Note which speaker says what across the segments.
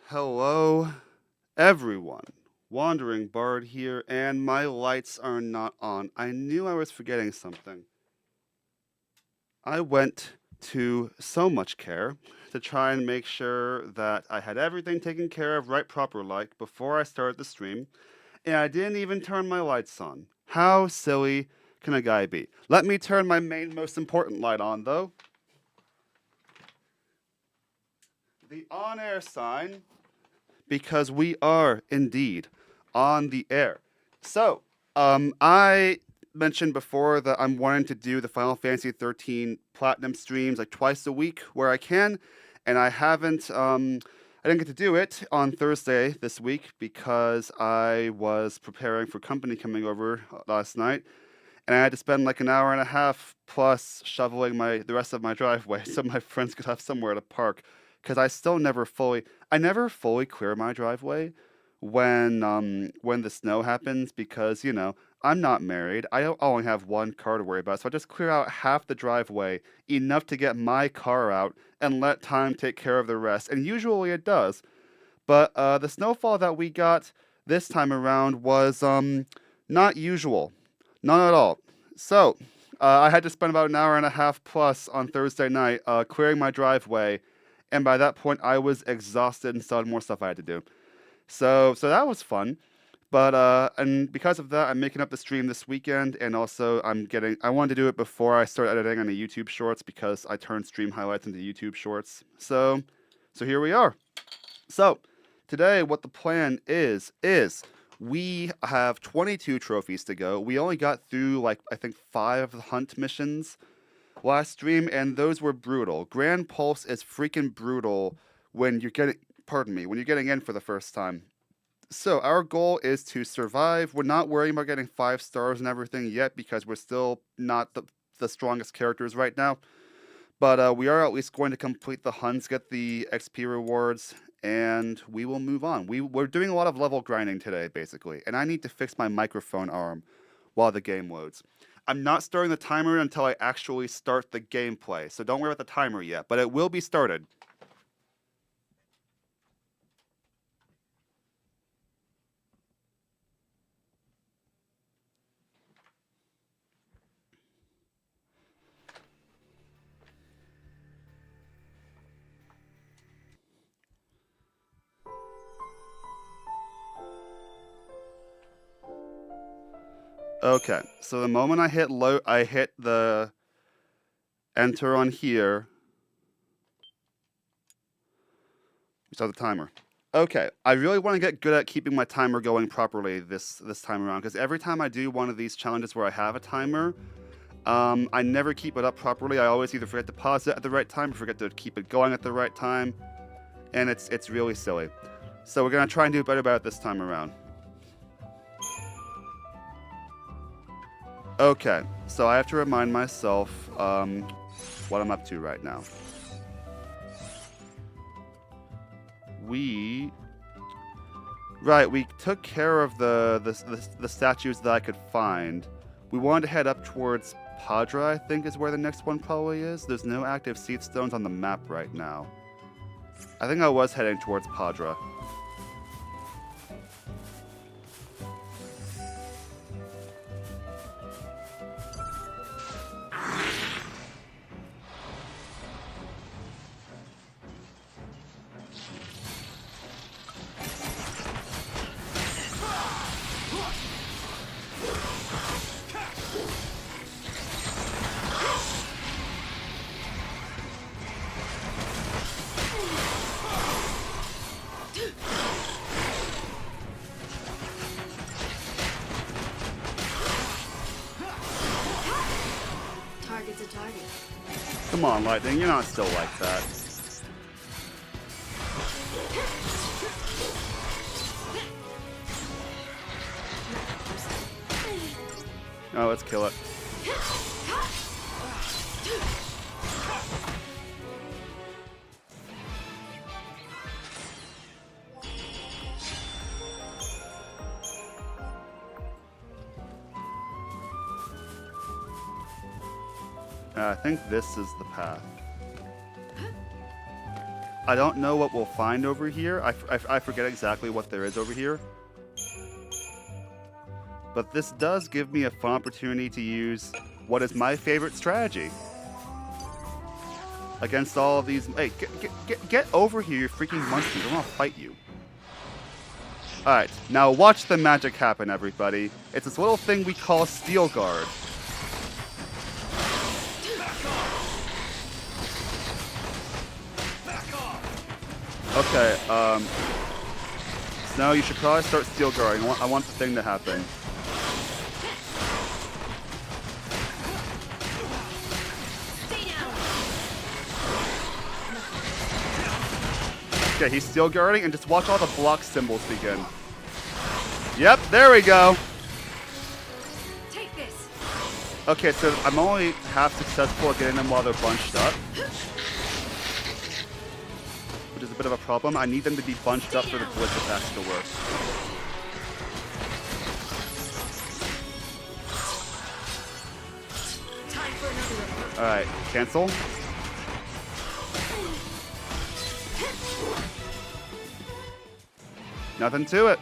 Speaker 1: Hello, everyone. Wandering Bard here, and my lights are not on. I knew I was forgetting something. I went to so much care to try and make sure that I had everything taken care of right proper like before I started the stream, and I didn't even turn my lights on. How silly can a guy be? Let me turn my main most important light on though. The on-air sign because we are indeed on the air. So, I mentioned before that I'm wanting to do the Final Fantasy 13 Platinum streams like twice a week where I can, and I haven't. I didn't get to do it on Thursday this week because I was preparing for company coming over last night, and I had to spend like an hour and a half plus shoveling the rest of my driveway so my friends could have somewhere to park. Because I never fully clear my driveway when the snow happens because I'm not married. I don't only have one car to worry about, so I just clear out half the driveway, enough to get my car out, and let time take care of the rest. And usually it does. But the snowfall that we got this time around was not usual. None at all. So, I had to spend about an hour and a half plus on Thursday night clearing my driveway, and by that point, I was exhausted and still had more stuff I had to do. So that was fun. But and because of that, I'm making up the stream this weekend, and also I wanted to do it before I start editing on the YouTube Shorts because I turned stream highlights into YouTube Shorts. So here we are. So today, what the plan is we have 22 trophies to go. We only got through like I think 5 of the hunt missions last stream, and those were brutal. Grand Pulse is freaking brutal when you're getting in for the first time. So our goal is to survive. We're not worrying about getting 5 stars and everything yet because we're still not the strongest characters right now. But we are at least going to complete the hunts, get the XP rewards, and we will move on. We're doing a lot of level grinding today, basically, and I need to fix my microphone arm while the game loads. I'm not starting the timer until I actually start the gameplay, so don't worry about the timer yet, but it will be started. Okay, so the moment I hit the enter on here. We start the timer. Okay, I really want to get good at keeping my timer going properly this time around because every time I do one of these challenges where I have a timer, I never keep it up properly. I always either forget to pause it at the right time or forget to keep it going at the right time, and it's really silly. So we're gonna try and do better about it this time around. Okay, so I have to remind myself what I'm up to right now. We took care of the statues that I could find. We wanted to head up towards Padra, I think is where the next one probably is. There's no active seed stones on the map right now. I think I was heading towards Padra.
Speaker 2: Target's a target.
Speaker 1: Come on, Lightning, you're not still like that. Oh, let's kill it. I think this is the path. I don't know what we'll find over here. I forget exactly what there is over here. But this does give me a fun opportunity to use what is my favorite strategy. Against all of these... Hey, get over here, you freaking monsters. I want to fight you. Alright, now watch the magic happen, everybody. It's this little thing we call Steel Guard. Okay, Snow, you should probably start Steel Guarding. I want the thing to happen. Okay, he's Steel Guarding, and just watch all the block symbols begin. Yep, there we go.
Speaker 2: Take this.
Speaker 1: Okay, so I'm only half successful at getting them while they're bunched up, which is a bit of a problem. I need them to be bunched up for the blitz attacks to work.
Speaker 2: Time for another.
Speaker 1: Alright, cancel. Nothing to it.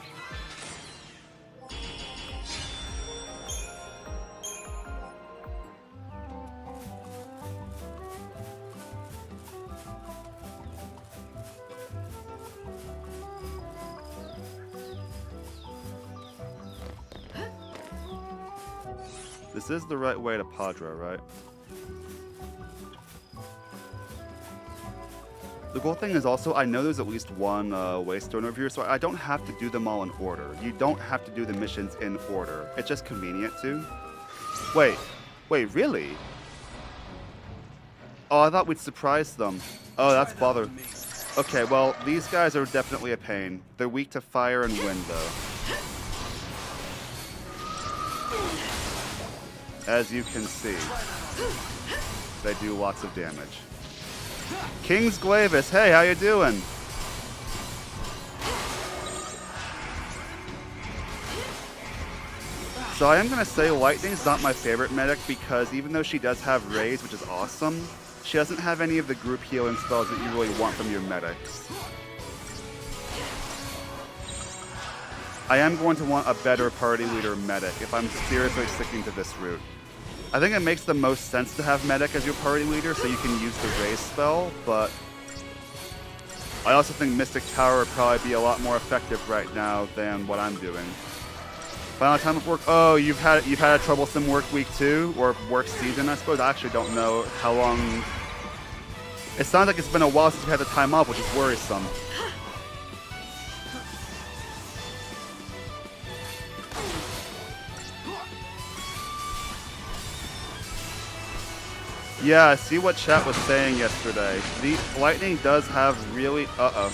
Speaker 1: This is the right way to Padra, right? The cool thing is also, I know there's at least one Waystone over here, so I don't have to do them all in order. You don't have to do the missions in order. It's just convenient to. Wait, really? Oh, I thought we'd surprise them. Oh, that's bother. Okay, well, these guys are definitely a pain. They're weak to fire and wind, though. As you can see, they do lots of damage. King's Glavis, hey, how you doing? So I am going to say Lightning's not my favorite medic because even though she does have Raise, which is awesome, she doesn't have any of the group healing spells that you really want from your medics. I am going to want a better party leader medic if I'm seriously sticking to this route. I think it makes the most sense to have medic as your party leader so you can use the Raise spell, but I also think Mystic Tower would probably be a lot more effective right now than what I'm doing. Final time of work. Oh, you've had a troublesome work week too, or work season, I suppose. I actually don't know how long. It sounds like it's been a while since we had the time off, which is worrisome. Yeah, I see what chat was saying yesterday. The Lightning does have really... Uh-oh.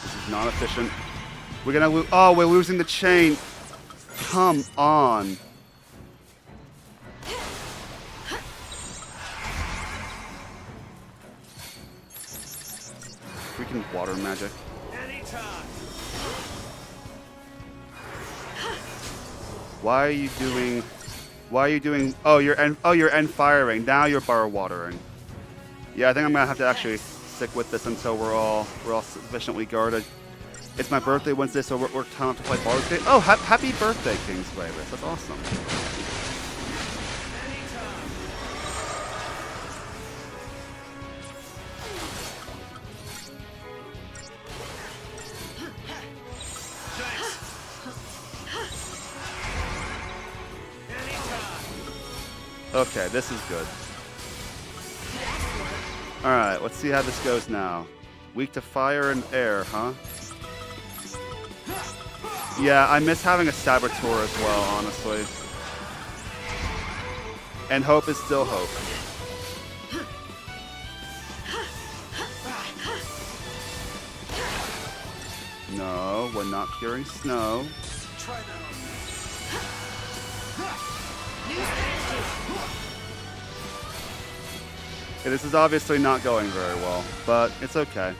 Speaker 1: This is not efficient. We're gonna lose... Oh, we're losing the chain. Come on. Freaking water magic. Why are you doing? Oh, you're end firing. Now you're bar watering. Yeah, I think I'm gonna have to actually stick with this until we're all sufficiently guarded. It's my birthday Wednesday, so we're time to play Baldur's Gate. Oh, happy birthday, King's Glavis. That's awesome. Okay, this is good. Alright, let's see how this goes now. Weak to fire and air, huh? Yeah, I miss having a Saboteur as well, honestly. And hope is still hope. No, we're not curing snow. Okay, this is obviously not going very well, but it's okay.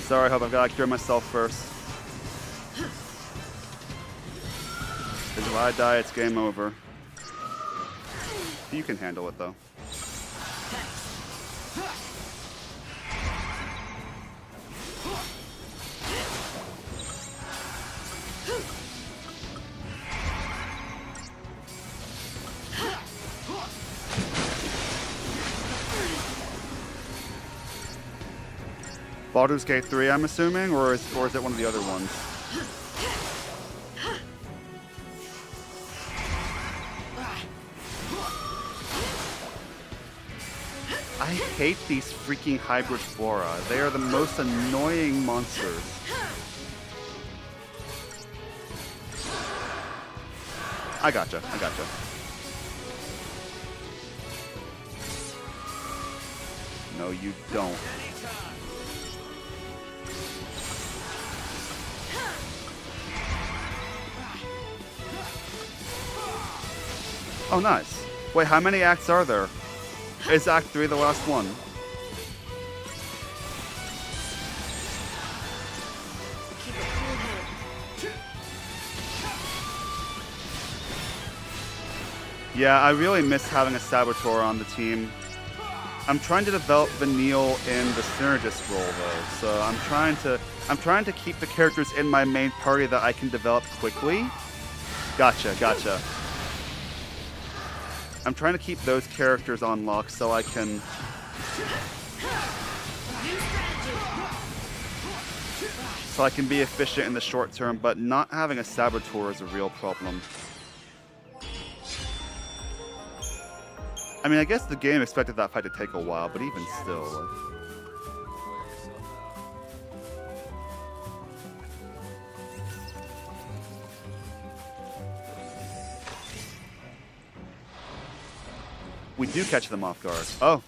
Speaker 1: Sorry, Hope. I've got to cure myself first. Because if I die, it's game over. You can handle it, though. Baldur's Gate 3, I'm assuming, or is it one of the other ones? I hate these freaking hybrid flora. They are the most annoying monsters. I gotcha. No, you don't. Oh, nice. Wait, how many acts are there? Is Act 3 the last one?
Speaker 2: Keep a cool head.
Speaker 1: Yeah, I really miss having a Saboteur on the team. I'm trying to develop Vanille in the synergist role though, so I'm trying to keep the characters in my main party that I can develop quickly. Gotcha. I'm trying to keep those characters on lock so I can... So I can be efficient in the short term, but not having a Saboteur is a real problem. I mean, I guess the game expected that fight to take a while, but even still... Like... We do catch them off guard. Oh.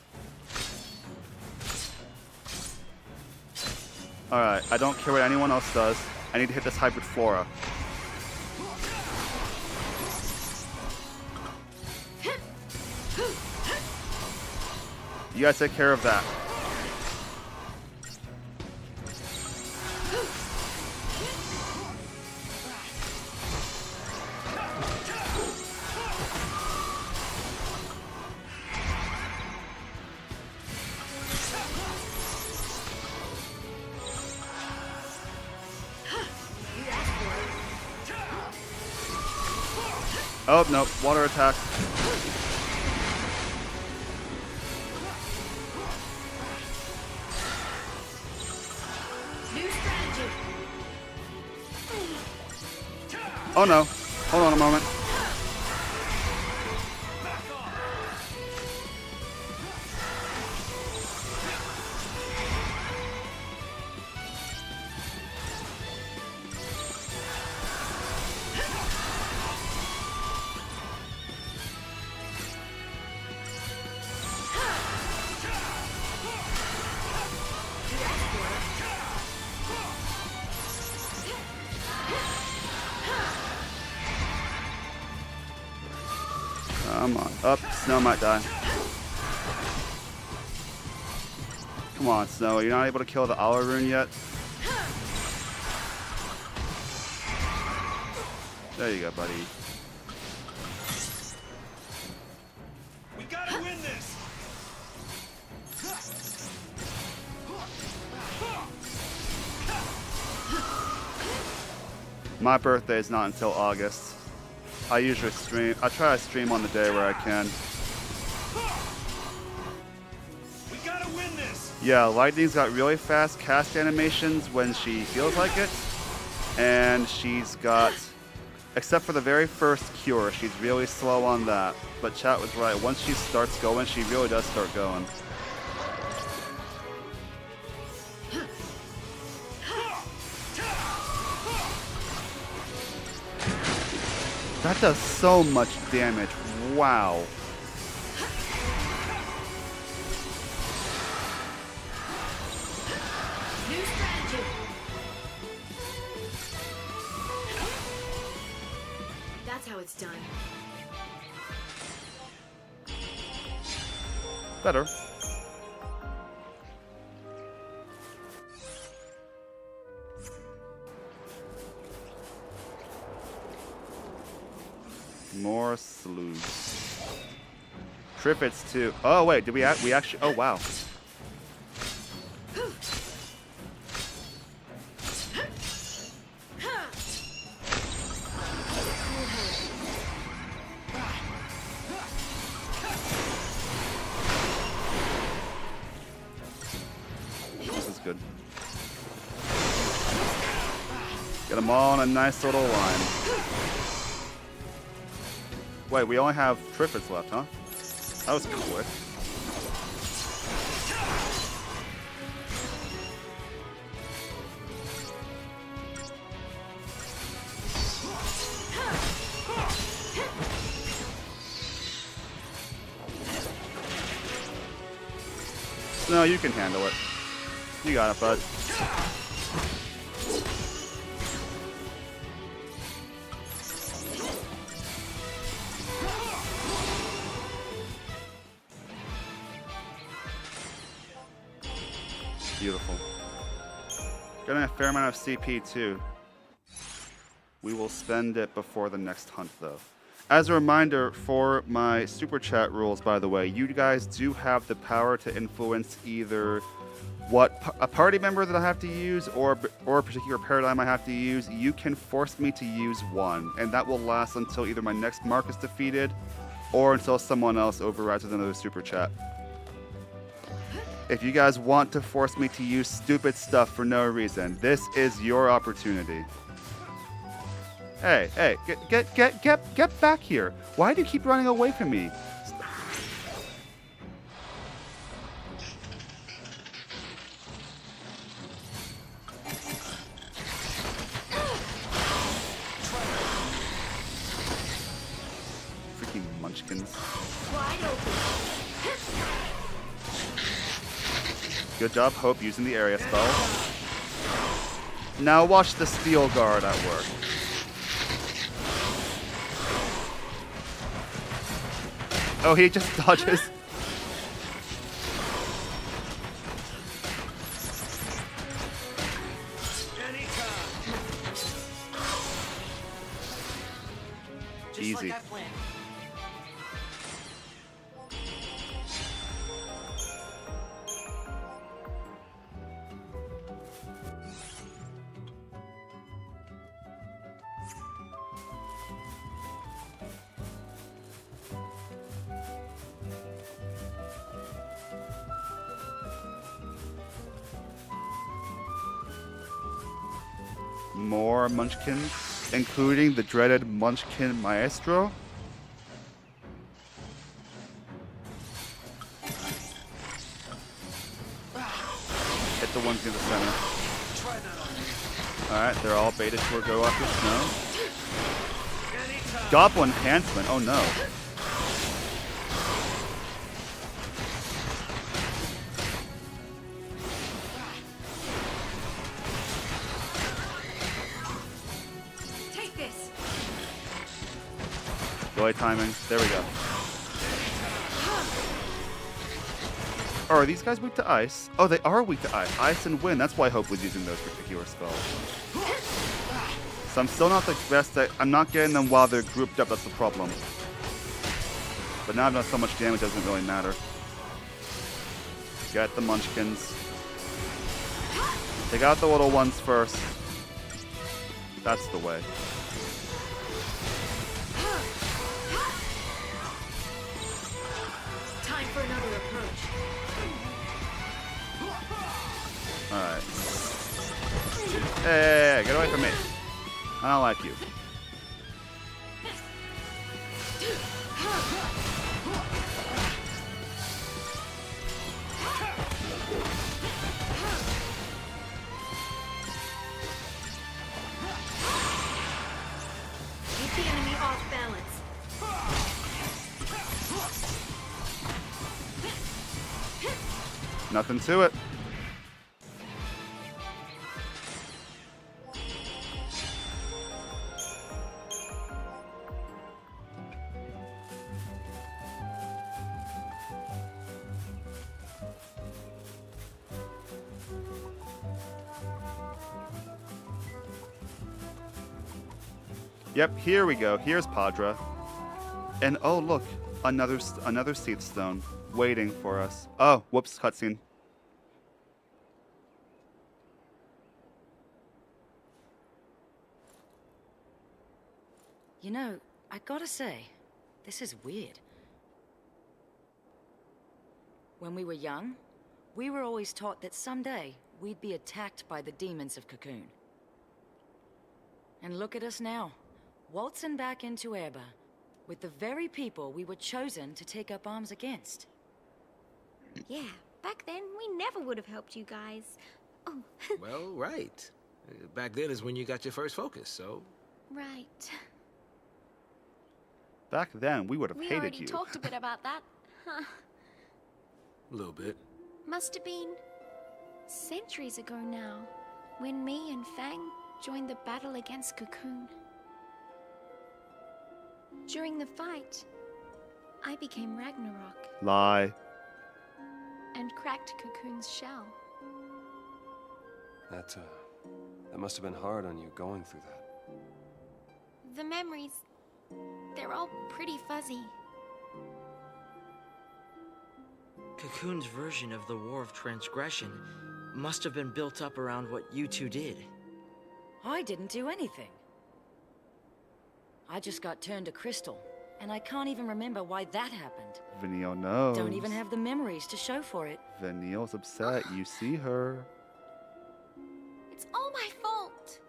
Speaker 1: Alright, I don't care what anyone else does. I need to hit this hybrid flora. You guys take care of that. Oh, no. Water attack.
Speaker 2: New strategy.
Speaker 1: Oh, no. Hold on a moment. Come on. Up. Snow might die. Come on, Snow. You're not able to kill the Aura rune yet? There you go, buddy.
Speaker 3: We gotta win this.
Speaker 1: My birthday is not until August. I usually stream. I try to stream on the day where I can.
Speaker 3: We gotta win this.
Speaker 1: Yeah, Lightning's got really fast cast animations when she feels like it. And she's got, except for the very first cure, she's really slow on that. But chat was right. Once she starts going, she really does start going. That does so much damage. Wow.
Speaker 2: New strategy. That's how it's done.
Speaker 1: Better. More sleuths. Triffids too. Oh wait, did we actually? Oh wow. This is good. Get them all in a nice little line. Wait, we only have Triffids left, huh? That was quick. No, you can handle it. You got it, bud. Beautiful. Getting a fair amount of CP too. We will spend it before the next hunt though. As a reminder for my super chat rules, by the way, you guys do have the power to influence either what a party member that I have to use or a particular paradigm I have to use. You can force me to use one, and that will last until either my next mark is defeated or until someone else overrides with another super chat. If you guys want to force me to use stupid stuff for no reason, this is your opportunity. Hey, get back here. Why do you keep running away from me? Freaking munchkins.
Speaker 2: Wide open.
Speaker 1: Good job, Hope, using the area spell. Now watch the Steel Guard at work. Oh, he just dodges. Easy. More munchkins, including the dreaded Munchkin Maestro. Hit the ones near the center. Alright, they're all baited to go after snow. Goblin Enhancement, oh no. Delay timing. There we go. Oh, are these guys weak to ice? Oh, they are weak to ice. Ice and wind. That's why Hope was using those particular spells. So I'm still not the best at... I'm not getting them while they're grouped up. That's the problem. But now I've done so much damage, it doesn't really matter. Get the munchkins. Take out the little ones first. That's the way.
Speaker 2: Time for another approach.
Speaker 1: Alright. Hey, get away from me. I don't like you.
Speaker 2: Keep the enemy off balance.
Speaker 1: Nothing to it. Yep, here we go. Here's Padra. And oh look, another Seath Stone waiting for us. Oh, whoops, cutscene.
Speaker 4: You know, I gotta say, this is weird. When we were young, we were always taught that someday we'd be attacked by the demons of Cocoon. And look at us now, waltzing back into Erba, with the very people we were chosen to take up arms against.
Speaker 5: Yeah, back then we never would have helped you guys. Oh,
Speaker 6: Well, right. Back then is when you got your first focus, so...
Speaker 5: right.
Speaker 1: Back then, we would have
Speaker 5: We
Speaker 1: hated
Speaker 5: already
Speaker 1: you.
Speaker 5: talked a bit about that. Huh.
Speaker 6: A little bit.
Speaker 5: Must have been centuries ago now, when me and Fang joined the battle against Cocoon. During the fight, I became Ragnarok
Speaker 1: Lie.
Speaker 5: and cracked Cocoon's shell.
Speaker 7: That must have been hard on you going through that.
Speaker 5: The memories, they're all pretty fuzzy.
Speaker 8: Cocoon's version of the War of Transgression must have been built up around what you two did.
Speaker 4: I didn't do anything. I just got turned to crystal, and I can't even remember why that happened.
Speaker 1: Vanille knows.
Speaker 4: Don't even have the memories to show for it.
Speaker 1: Vanille's upset. You see her.
Speaker 5: It's all my fault.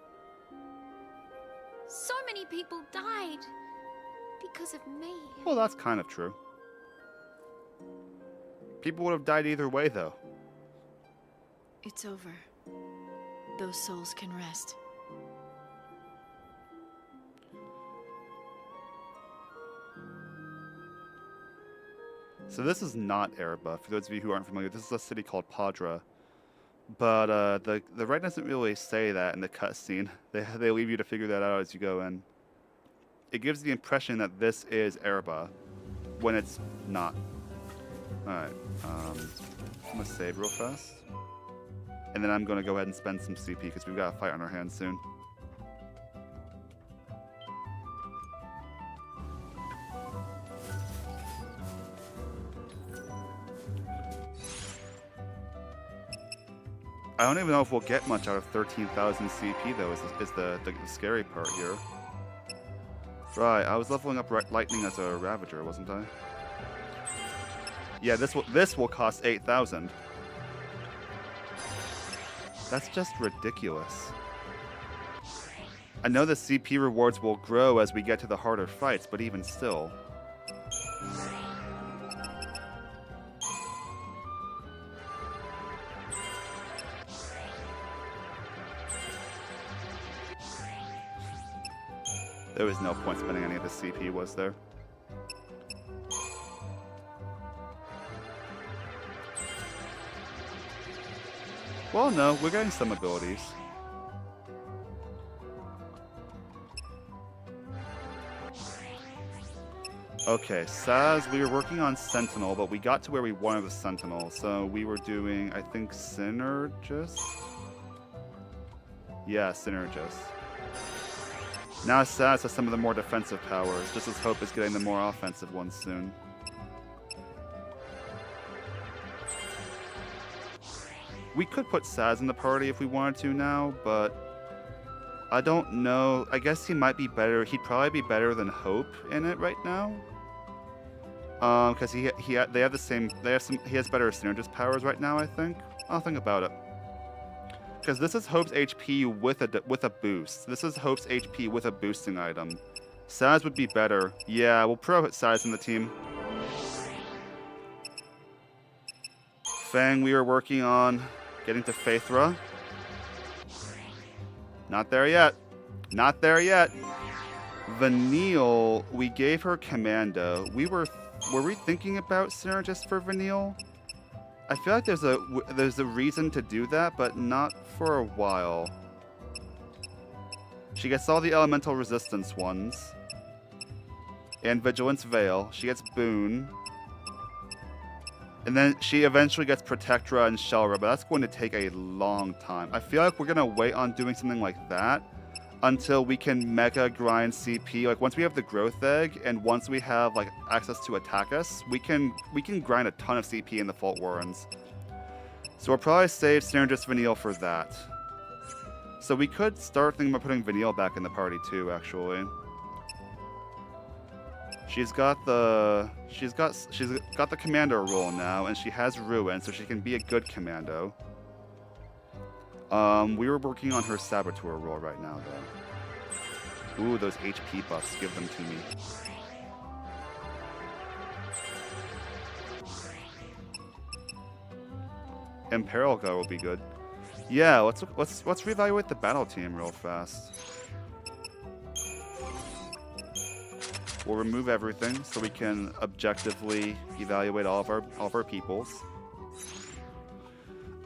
Speaker 5: So many people died because of me.
Speaker 1: Well, that's kind of true. People would have died either way, though.
Speaker 9: It's over. Those souls can rest.
Speaker 1: So this is not Erba. For those of you who aren't familiar, this is a city called Padra. But the writer doesn't really say that in the cutscene. They leave you to figure that out as you go in. It gives the impression that this is Erba, when it's not. Alright, I'm gonna save real fast. And then I'm gonna go ahead and spend some CP because we've got a fight on our hands soon. I don't even know if we'll get much out of 13,000 CP though, is the scary part here. Right, I was leveling up Lightning as a Ravager, wasn't I? Yeah, this will cost 8,000. That's just ridiculous. I know the CP rewards will grow as we get to the harder fights, but even still. There was no point spending any of the CP, was there? Well, no, we're getting some abilities. Okay, Saz, we were working on Sentinel, but we got to where we wanted the Sentinel, so we were doing, I think, Synergist? Yeah, Synergist. Now Saz has some of the more defensive powers, just as Hope is getting the more offensive ones soon. We could put Saz in the party if we wanted to now, but I don't know. I guess he might be better. He'd probably be better than Hope in it right now. Because they have the same. He has better synergist powers right now. I think. I'll think about it. Because this is Hope's HP with a boost. This is Hope's HP with a boosting item. Saz would be better. Yeah, we'll put Saz in the team. Fang, we are working on getting to Phaethra. Not there yet. Not there yet. Vanille, we gave her Commando. Were we thinking about Synergist for Vanille? I feel like there's a reason to do that, but not for a while. She gets all the elemental resistance ones. And Vigilance Veil. She gets Boon. And then she eventually gets Protectra and Shelra, but that's going to take a long time. I feel like we're going to wait on doing something like that until we can mega grind CP. Like once we have the growth egg and once we have like access to attack us, we can grind a ton of CP in the Fault Warrens. So we'll probably save Synergist Vanille for that. So we could start thinking about putting Vanille back in the party too, actually. She's got the commando role now, and she has Ruin, so she can be a good commando. We were working on her Saboteur role right now, though. Ooh, those HP buffs, give them to me. Imperil Go will be good. Yeah, let's reevaluate the battle team real fast. We'll remove everything so we can objectively evaluate all of our peoples.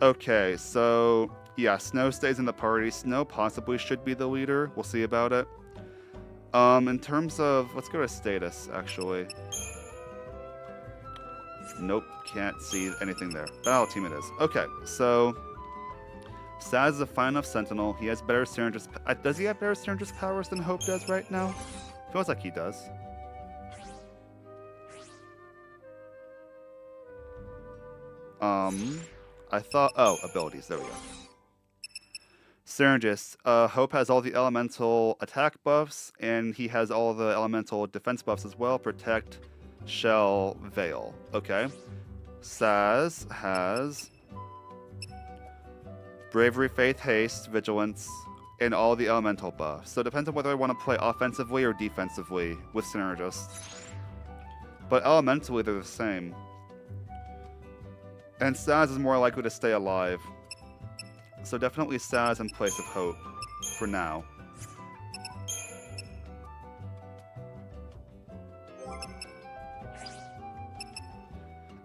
Speaker 1: Okay, so yeah, Snow stays in the party. Snow possibly should be the leader. We'll see about it. In terms of, let's go to status actually. Nope, can't see anything there. Battle team it is. Okay, so Saz is a fine enough sentinel. He has better synergist. Does he have better synergist powers than Hope does right now? Feels like he does. I thought. Oh, abilities. There we go. Synergist. Hope has all the elemental attack buffs, and he has all the elemental defense buffs as well. Protect, Shell, Veil. Okay. Saz has Bravery, Faith, Haste, Vigilance, and all the elemental buffs. So it depends on whether I want to play offensively or defensively with Synergist. But elementally, they're the same. And Saz is more likely to stay alive. So definitely Saz in place of Hope for now.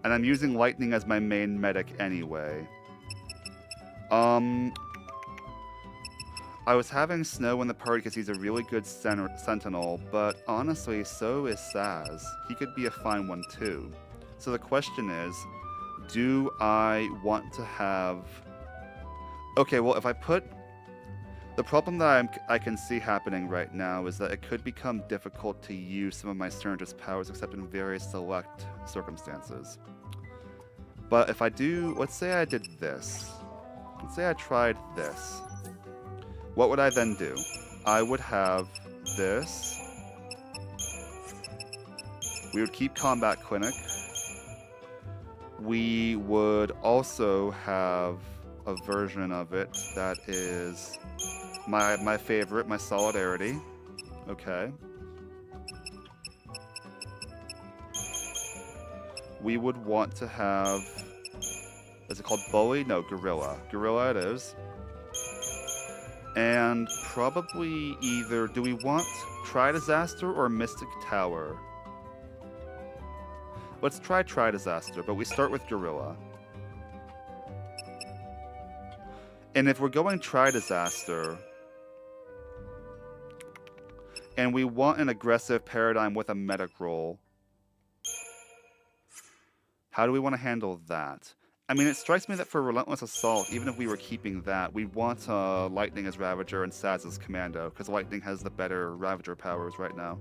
Speaker 1: And I'm using Lightning as my main medic anyway. I was having Snow in the party because he's a really good sentinel, but honestly, so is Saz. He could be a fine one too. So the question is, do I want to have... Okay, well, if I put... The problem that I can see happening right now is that it could become difficult to use some of my Synergist powers except in very select circumstances. But if I do... Let's say I did this. Let's say I tried this. What would I then do? I would have this. We would keep Combat Clinic. We would also have a version of it that is my favorite, my Solidarity. Okay. We would want to have... Is it called Bully? No, Gorilla. Gorilla it is. And probably either... Do we want Tri-Disaster or Mystic Tower? Let's try Tri-Disaster, but we start with Gorilla. And if we're going Tri-Disaster, and we want an aggressive paradigm with a medic role, how do we want to handle that? I mean, it strikes me that for Relentless Assault, even if we were keeping that, we'd want Lightning as Ravager and Saz as Commando, because Lightning has the better Ravager powers right now.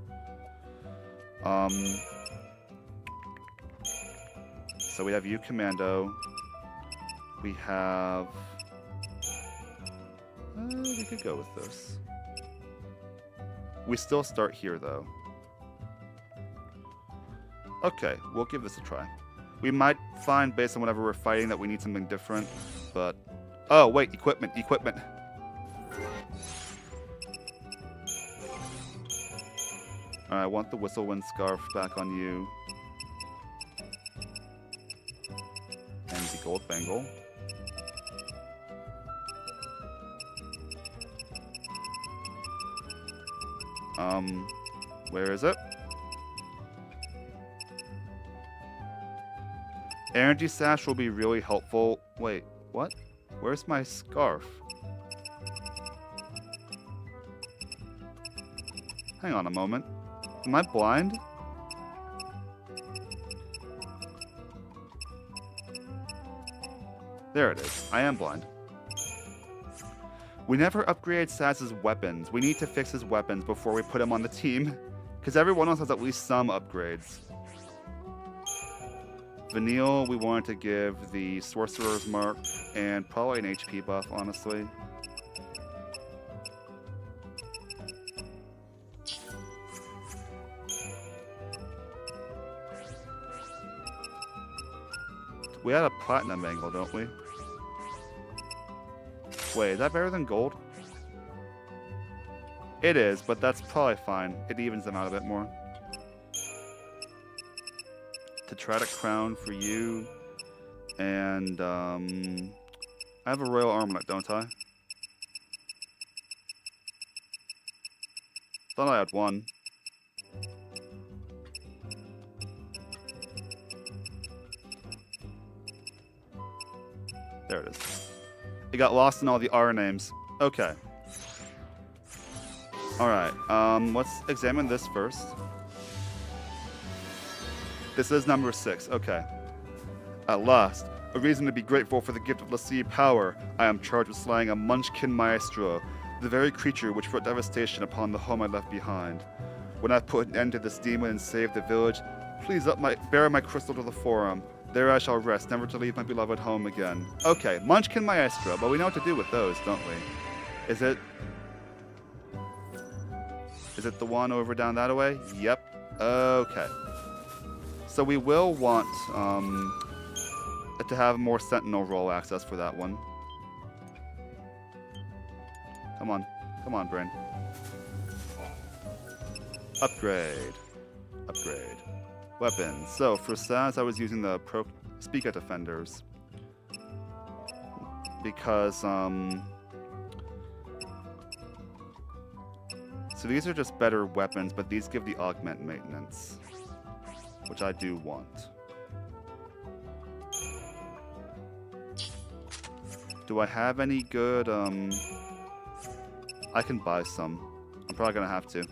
Speaker 1: So we have you Commando. We have... we could go with this. We still start here, though. Okay, we'll give this a try. We might find, based on whatever we're fighting, that we need something different, but... Oh, wait, equipment. Alright, I want the Whistlewind Scarf back on you. And the Gold Bangle. Where is it? Energy Sash will be really helpful. Wait, what? Where's my scarf? Hang on a moment. Am I blind? There it is. I am blind. We never upgraded Saz's weapons. We need to fix his weapons before we put him on the team. Because everyone else has at least some upgrades. Vanille, we wanted to give the Sorcerer's Mark and probably an HP buff, honestly. We had a platinum angle, don't we? Wait, is that better than gold? It is, but that's probably fine. It evens them out a bit more. Tetradic crown for you. And, I have a royal armlet, don't I? Thought I had one. There it is. It got lost in all the R names. Okay. Alright, let's examine this first. This is number 6, okay. At last, a reason to be grateful for the gift of Lassie power. I am charged with slaying a Munchkin Maestro, the very creature which brought devastation upon the home I left behind. When I put an end to this demon and save the village, please bear my crystal to the forum. There I shall rest, never to leave my beloved home again. Okay, Munchkin Maestro, but we know what to do with those, don't we? Is it the one over down that way? Yep. Okay. So we will want to have more Sentinel roll access for that one. Come on. Come on, brain. Upgrade. Upgrade. Weapons. So for Saz, I was using the Speaker Defenders. Because, so these are just better weapons, but these give the augment maintenance, which I do want. Do I have any good, I can buy some. I'm probably gonna have to.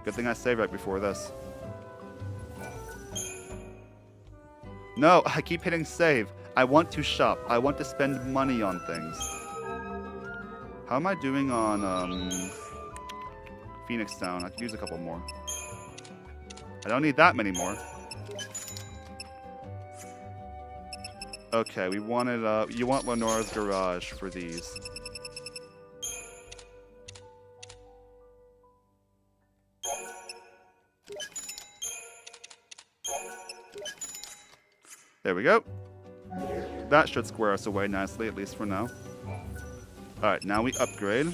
Speaker 1: Good thing I saved right before this. No, I keep hitting save. I want to shop. I want to spend money on things. How am I doing on Phoenix Down? I could use a couple more. I don't need that many more. Okay, we wanted you want Lenora's Garage for these. There we go. That should square us away nicely, at least for now. Alright, now we upgrade.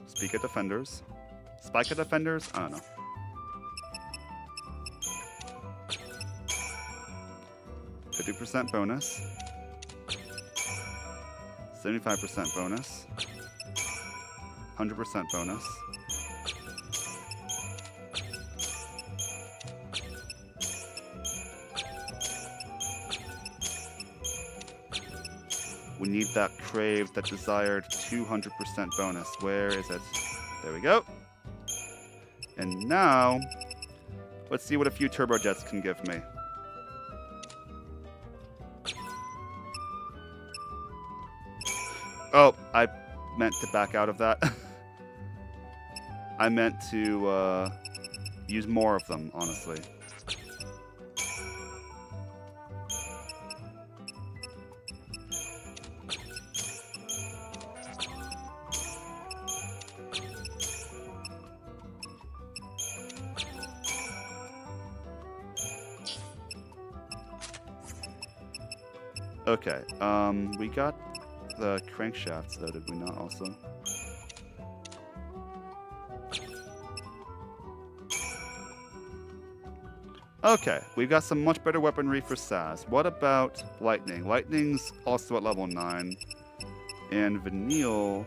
Speaker 1: Speaker Defenders. Spiker Defenders? I don't know. %50 bonus. 75% bonus. 100% bonus. We need that craved, that desired 200% bonus. Where is it? There we go. And now, let's see what a few turbojets can give me. Oh, I meant to back out of that. I meant to use more of them, honestly. Okay, we got the crankshafts though, did we not also? Okay, we've got some much better weaponry for Saz. What about Lightning? Lightning's also at level 9. And Vanille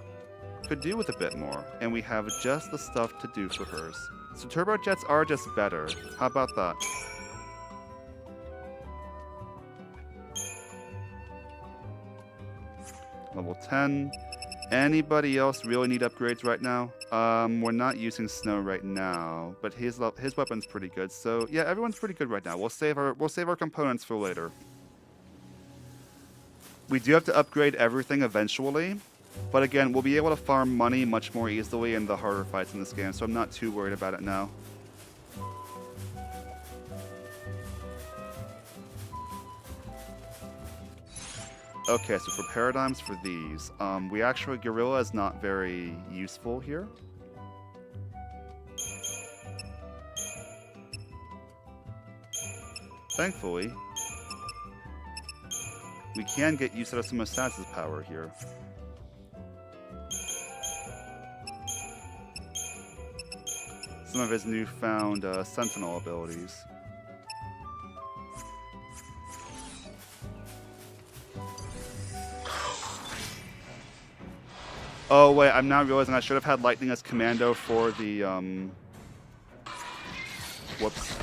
Speaker 1: could do with a bit more. And we have just the stuff to do for hers. So turbojets are just better. How about that? Level 10. Anybody else really need upgrades right now? We're not using Snow right now, but his weapon's pretty good. So yeah, everyone's pretty good right now. We'll save our components for later. We do have to upgrade everything eventually. But again, we'll be able to farm money much more easily in the harder fights in this game, so I'm not too worried about it now. Okay, so for paradigms for these, we actually, Gorilla is not very useful here. Thankfully, we can get use out of some of Saz's power here. Some of his newfound Sentinel abilities. Oh wait, I'm now realizing I should have had Lightning as commando for the whoops.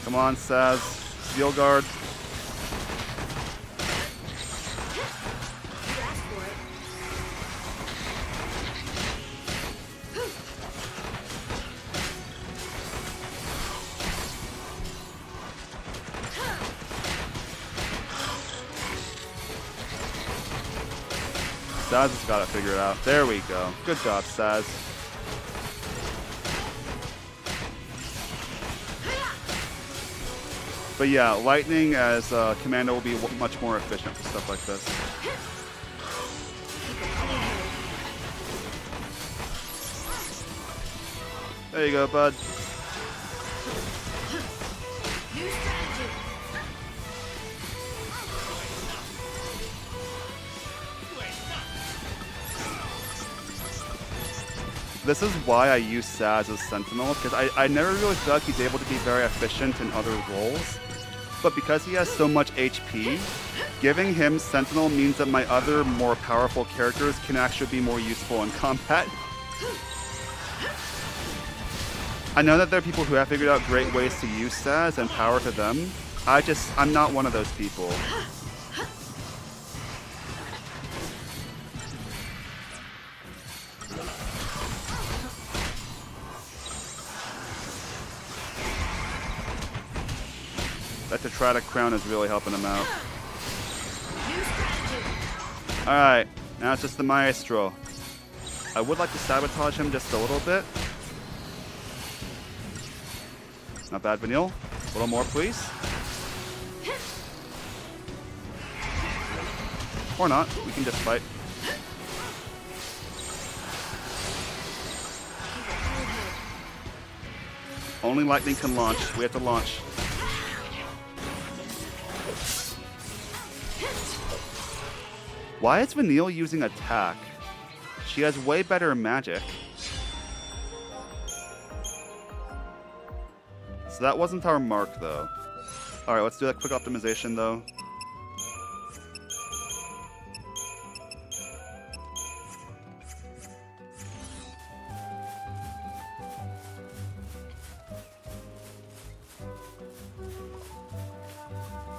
Speaker 1: Come on, Saz. Steel Guard.
Speaker 2: You asked for it.
Speaker 1: Saz has got it figured out. There we go. Good job, Saz. But yeah, Lightning as Commando will be much more efficient for stuff like this. There you go, bud.
Speaker 2: New strategy.
Speaker 1: This is why I use Saz as Sentinel, because I never really felt like he's able to be very efficient in other roles. But because he has so much HP, giving him Sentinel means that my other more powerful characters can actually be more useful in combat. I know that there are people who have figured out great ways to use Saz and power to them. I'm not one of those people. That Tetradic Crown is really helping him out. Alright, now it's just the Maestro. I would like to sabotage him just a little bit. Not bad, Vanille. A little more, please. Or not. We can just fight. Only Lightning can launch. We have to launch. Why is Vanille using attack? She has way better magic. So that wasn't our mark, though. Alright, let's do that quick optimization, though.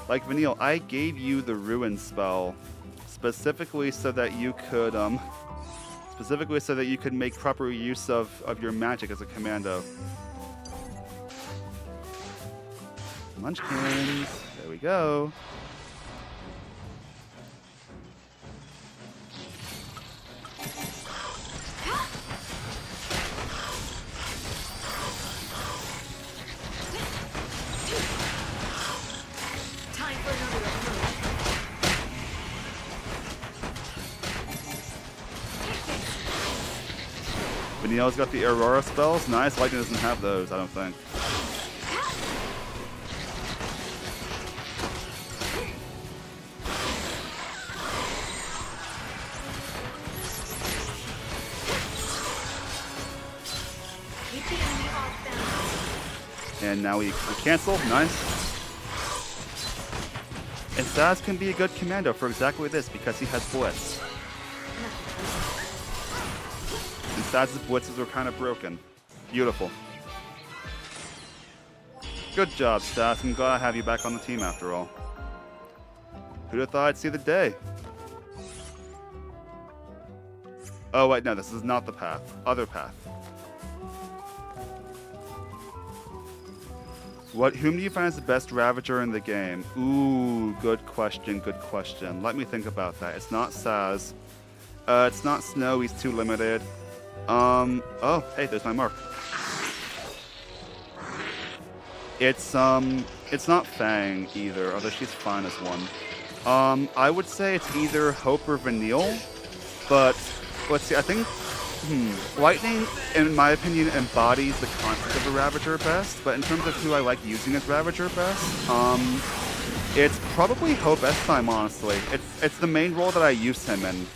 Speaker 1: Like, Vanille, I gave you the Ruin spell specifically so that you could, make proper use of your magic as a commando. Munchkins. There we go.
Speaker 2: Time for another approach.
Speaker 1: Vanille's got the Aurora spells. Nice. Lightning doesn't have those, I don't think.
Speaker 2: Keep the enemy off balance.
Speaker 1: And now we cancel. Nice. And Saz can be a good commando for exactly this because he has Blitz. And Saz's blitzes are kind of broken. Beautiful. Good job, Saz. I'm glad I have you back on the team after all. Who'd have thought I'd see the day? Oh, wait, no, this is not the path. Other path. Whom do you find is the best Ravager in the game? Ooh, good question, good question. Let me think about that. It's not Saz. It's not Snow, he's too limited. Oh, hey, there's my mark. It's not Fang either, although she's fine as one. I would say it's either Hope or Vanille, but let's see, I think, Lightning, in my opinion, embodies the concept of a Ravager best, but in terms of who I like using as Ravager best, it's probably Hope S time, honestly. It's the main role that I use him in.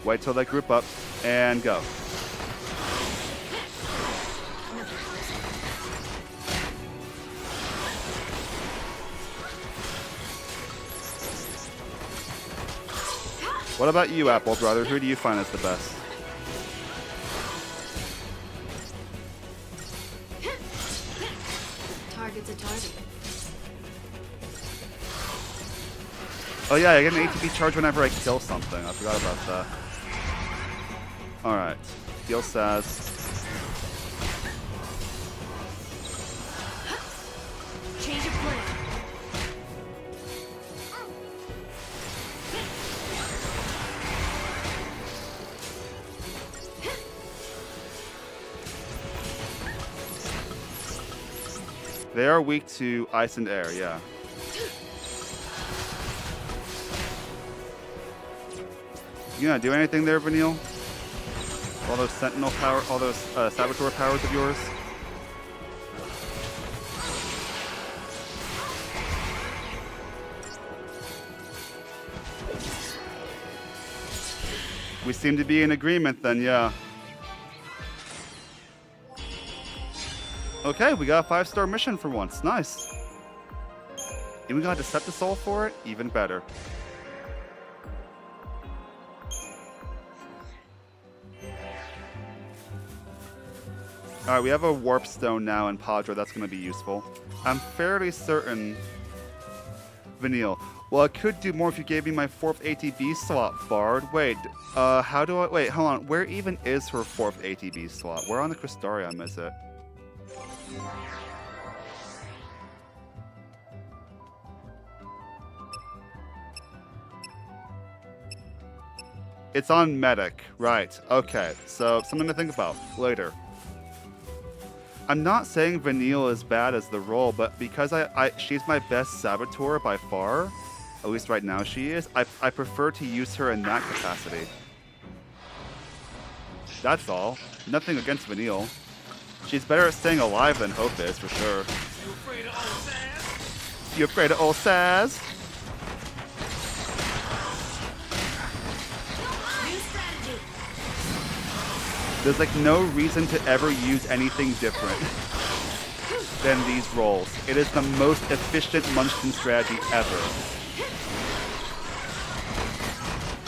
Speaker 1: Wait till they group up, and go. What about you, Apple Brother? Who do you find as the best?
Speaker 9: Target's a target.
Speaker 1: Oh yeah, I get an ATB charge whenever I kill something. I forgot about that. Alright. Heal Saz.
Speaker 2: Change of plan.
Speaker 1: They are weak to ice and air, yeah. You gonna do anything there, Vanille? All those Sentinel power, all those Saboteur powers of yours? We seem to be in agreement then, yeah. Okay, we got a 5-star mission for once. Nice. Even got Deceptisol for it? Even better. Alright, we have a Warp Stone now in Padre. That's going to be useful. I'm fairly certain... Vanille. Well, I could do more if you gave me my 4th ATB slot, Bard. Wait, how do I... Wait, hold on. Where even is her 4th ATB slot? Where on the Crystarium is it? It's on Medic. Right. Okay. So, something to think about later. I'm not saying Vanille is bad as the role, but because she's my best Saboteur by far, at least right now she is, I prefer to use her in that capacity. That's all. Nothing against Vanille. She's better at staying alive than Hope is, for sure.
Speaker 3: You afraid of old Saz?
Speaker 1: You afraid of old Saz?
Speaker 2: New strategy.
Speaker 1: There's like no reason to ever use anything different than these roles. It is the most efficient Munchkin strategy ever.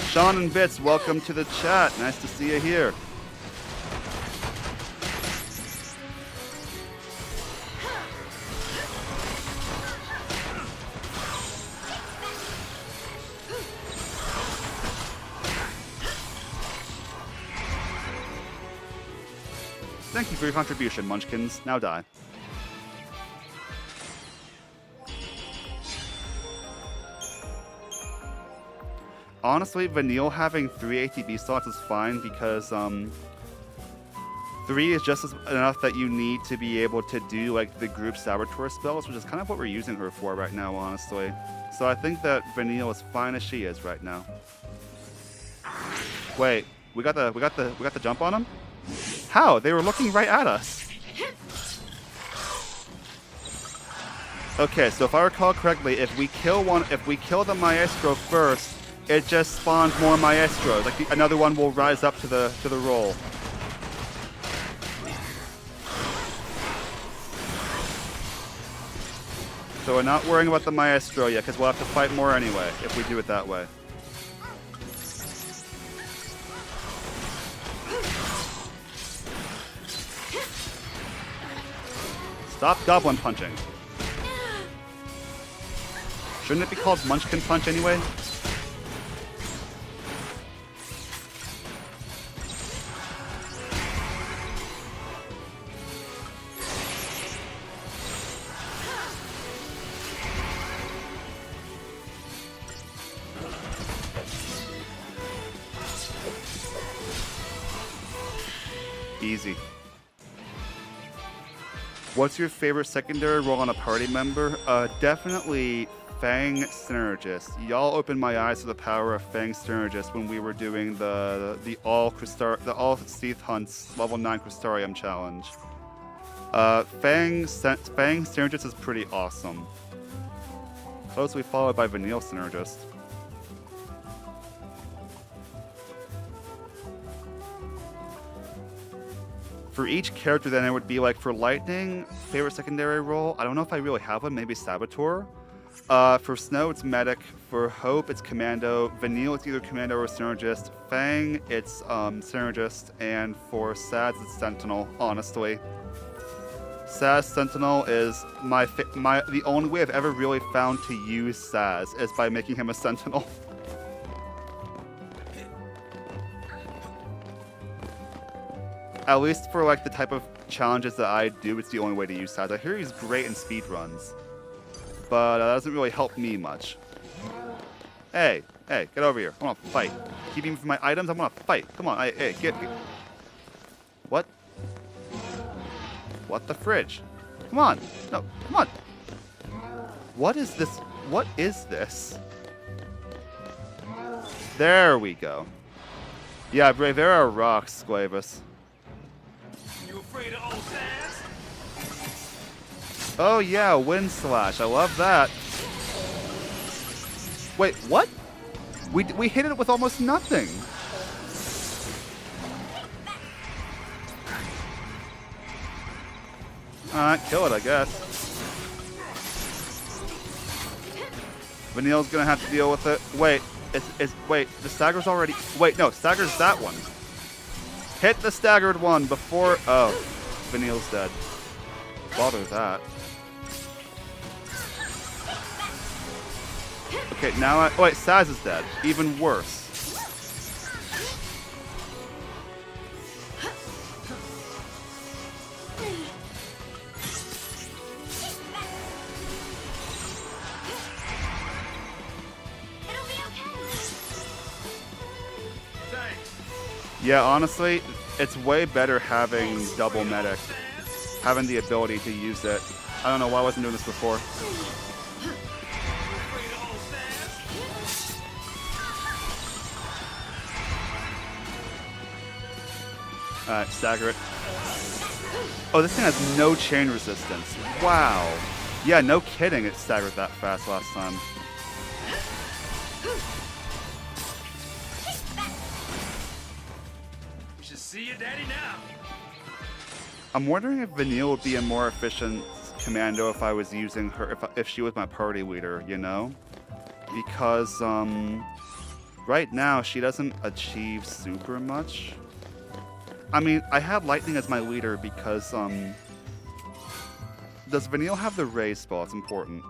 Speaker 1: Sean and Bits, welcome to the chat. Nice to see you here. Thank you for your contribution, Munchkins. Now die. Honestly, Vanille having 3 ATB slots is fine because 3 is just enough that you need to be able to do like the group Saboteur spells, which is kind of what we're using her for right now, honestly. So I think that Vanille is fine as she is right now. Wait, we got the jump on them? How? They were looking right at us. Okay, so if I recall correctly, if we kill the Maestro first, it just spawns more Maestros. Like another one will rise up to the roll. So we're not worrying about the Maestro yet, because we'll have to fight more anyway if we do it that way. Stop goblin punching. Shouldn't it be called Munchkin Punch anyway? Easy. What's your favorite secondary role on a party member? Definitely Fang Synergist. Y'all opened my eyes to the power of Fang Synergist when we were doing the all Seath Hunts level 9 Crystarium challenge. Fang Synergist is pretty awesome. Closely followed by Vanille Synergist. For each character, then, it would be like for Lightning, favorite secondary role. I don't know if I really have one. Maybe Saboteur. For Snow, it's Medic. For Hope, it's Commando. Vanille, it's either Commando or Synergist. Fang, it's Synergist. And for Sads, it's Sentinel, honestly. Saz Sentinel is the only way I've ever really found to use Saz is by making him a Sentinel. At least for like the type of challenges that I do, it's the only way to use Saz. I hear he's great in speedruns, but that doesn't really help me much. Hey, get over here. I want to fight. Keeping me from my items, I want to fight. Come on, hey, get. What? What the fridge? Come on. No, come on. What is this? What is this? There we go. Yeah, Bravera rocks, Squavus.
Speaker 3: You afraid of old Sans?
Speaker 1: Oh yeah, Wind Slash. I love that. Wait, what? We hit it with almost nothing. Alright, kill it, I guess. Vanille's gonna have to deal with it. Wait, wait, the stagger's already. Wait, no, stagger's that one. Hit the staggered one before. Oh, Vanille's dead. Bother that. Okay, now oh wait, Saz is dead. Even worse. Yeah, honestly, it's way better having double medic, having the ability to use it. I don't know why I wasn't doing this before. Alright, stagger it. Oh, this thing has no chain resistance. Wow. Yeah, no kidding, it staggered that fast last time.
Speaker 3: See your daddy now.
Speaker 1: I'm wondering if Vanille would be a more efficient commando if I was using her, if she was my party leader, you know? Because, right now she doesn't achieve super much. I mean, I had Lightning as my leader because, does Vanille have the raise spell? It's important.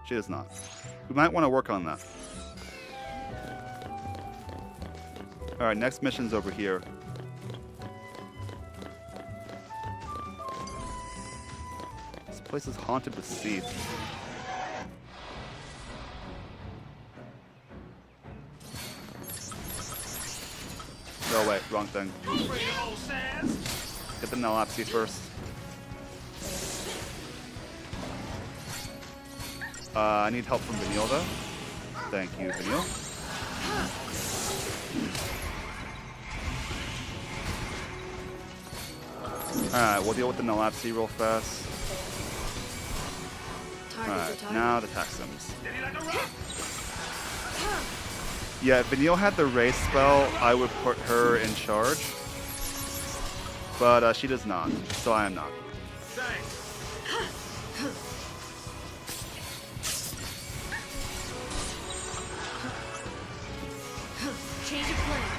Speaker 1: She does not. We might want to work on that. Alright, next mission's over here. This place is haunted with Seath. No, wait, wrong thing. Get the Nalapsi first. I need help from Vanille, though. Thank you, Vanille. Alright, we'll deal with the Nalapsi real fast. Alright, now the Taxims. Yeah, if Vanille had the race spell, I would put her in charge. But she does not, so I am not.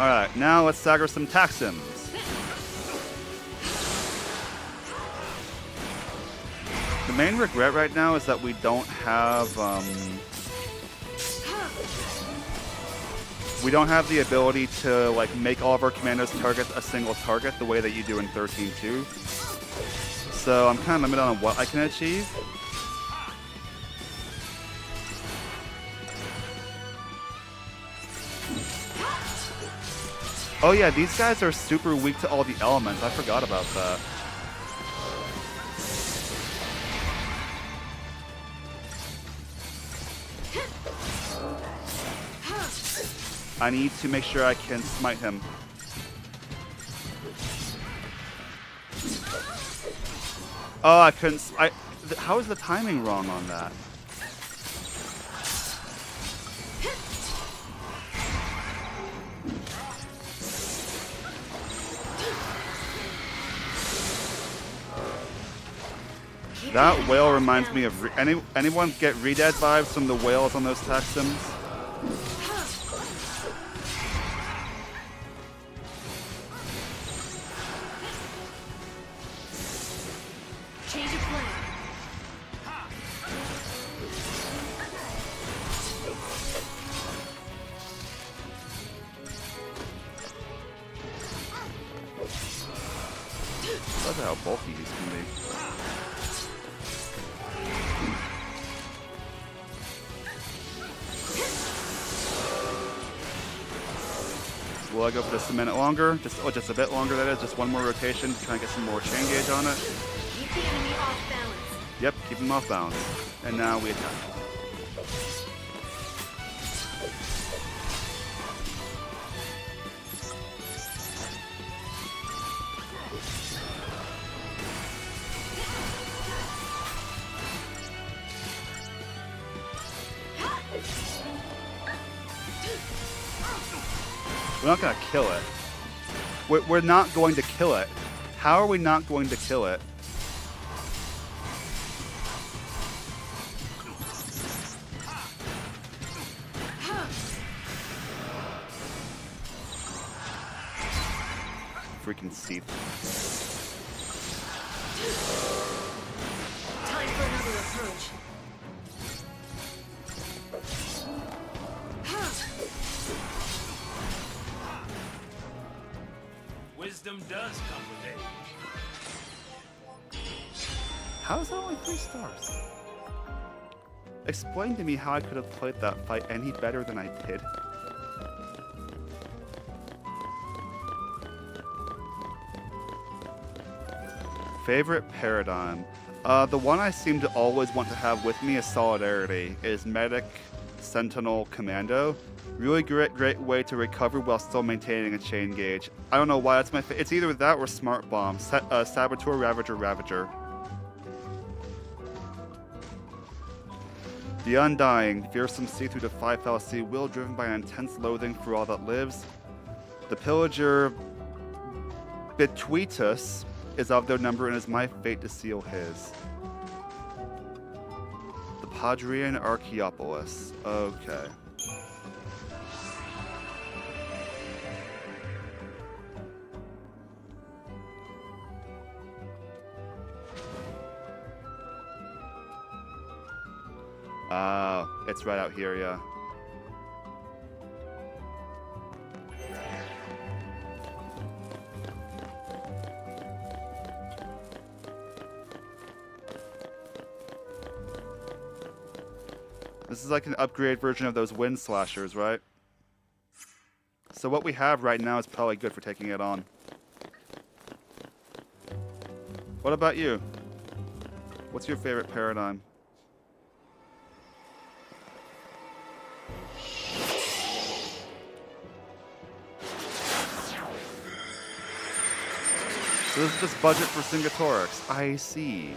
Speaker 1: Alright, now let's stagger some Taxims. The main regret right now is that we don't have the ability to like make all of our commandos target a single target the way that you do in 13.2. So I'm kind of limited on what I can achieve. Oh yeah, these guys are super weak to all the elements. I forgot about that. I need to make sure I can smite him. Oh, I couldn't. How is the timing wrong on that? That whale reminds me of anyone get Redead vibes from the whales on those tax sims?
Speaker 2: Change of plan.
Speaker 1: Look at how bulky these can be. Will I go for this a minute longer? Just a bit longer, that is. Just one more rotation to try and get some more chain gauge on it.
Speaker 2: Keep the enemy off balance.
Speaker 1: Yep, keep him off balance. And now we attack. We're not gonna kill it. We're not going to kill it. How are we not going to kill it? Freaking Seath.
Speaker 2: Time for another approach.
Speaker 3: Wisdom does come with age.
Speaker 1: How is that only 3 stars? Explain to me how I could have played that fight any better than I did. Favorite paradigm? The one I seem to always want to have with me is Solidarity. It is Medic, Sentinel, Commando. Really great way to recover while still maintaining a chain gauge. I don't know why that's my favorite. It's either that or Smart Bomb. Saboteur, Ravager, Ravager. The Undying, fearsome see-through to 5 fallacy, will driven by an intense loathing for all that lives. The Pillager, Betweetus, is of their number and is my fate to seal his. The Padrian Archaeopolis. Okay. It's right out here, yeah. This is like an upgrade version of those wind slashers, right? So what we have right now is probably good for taking it on. What about you? What's your favorite paradigm? So this is just budget for Singatorix. I see.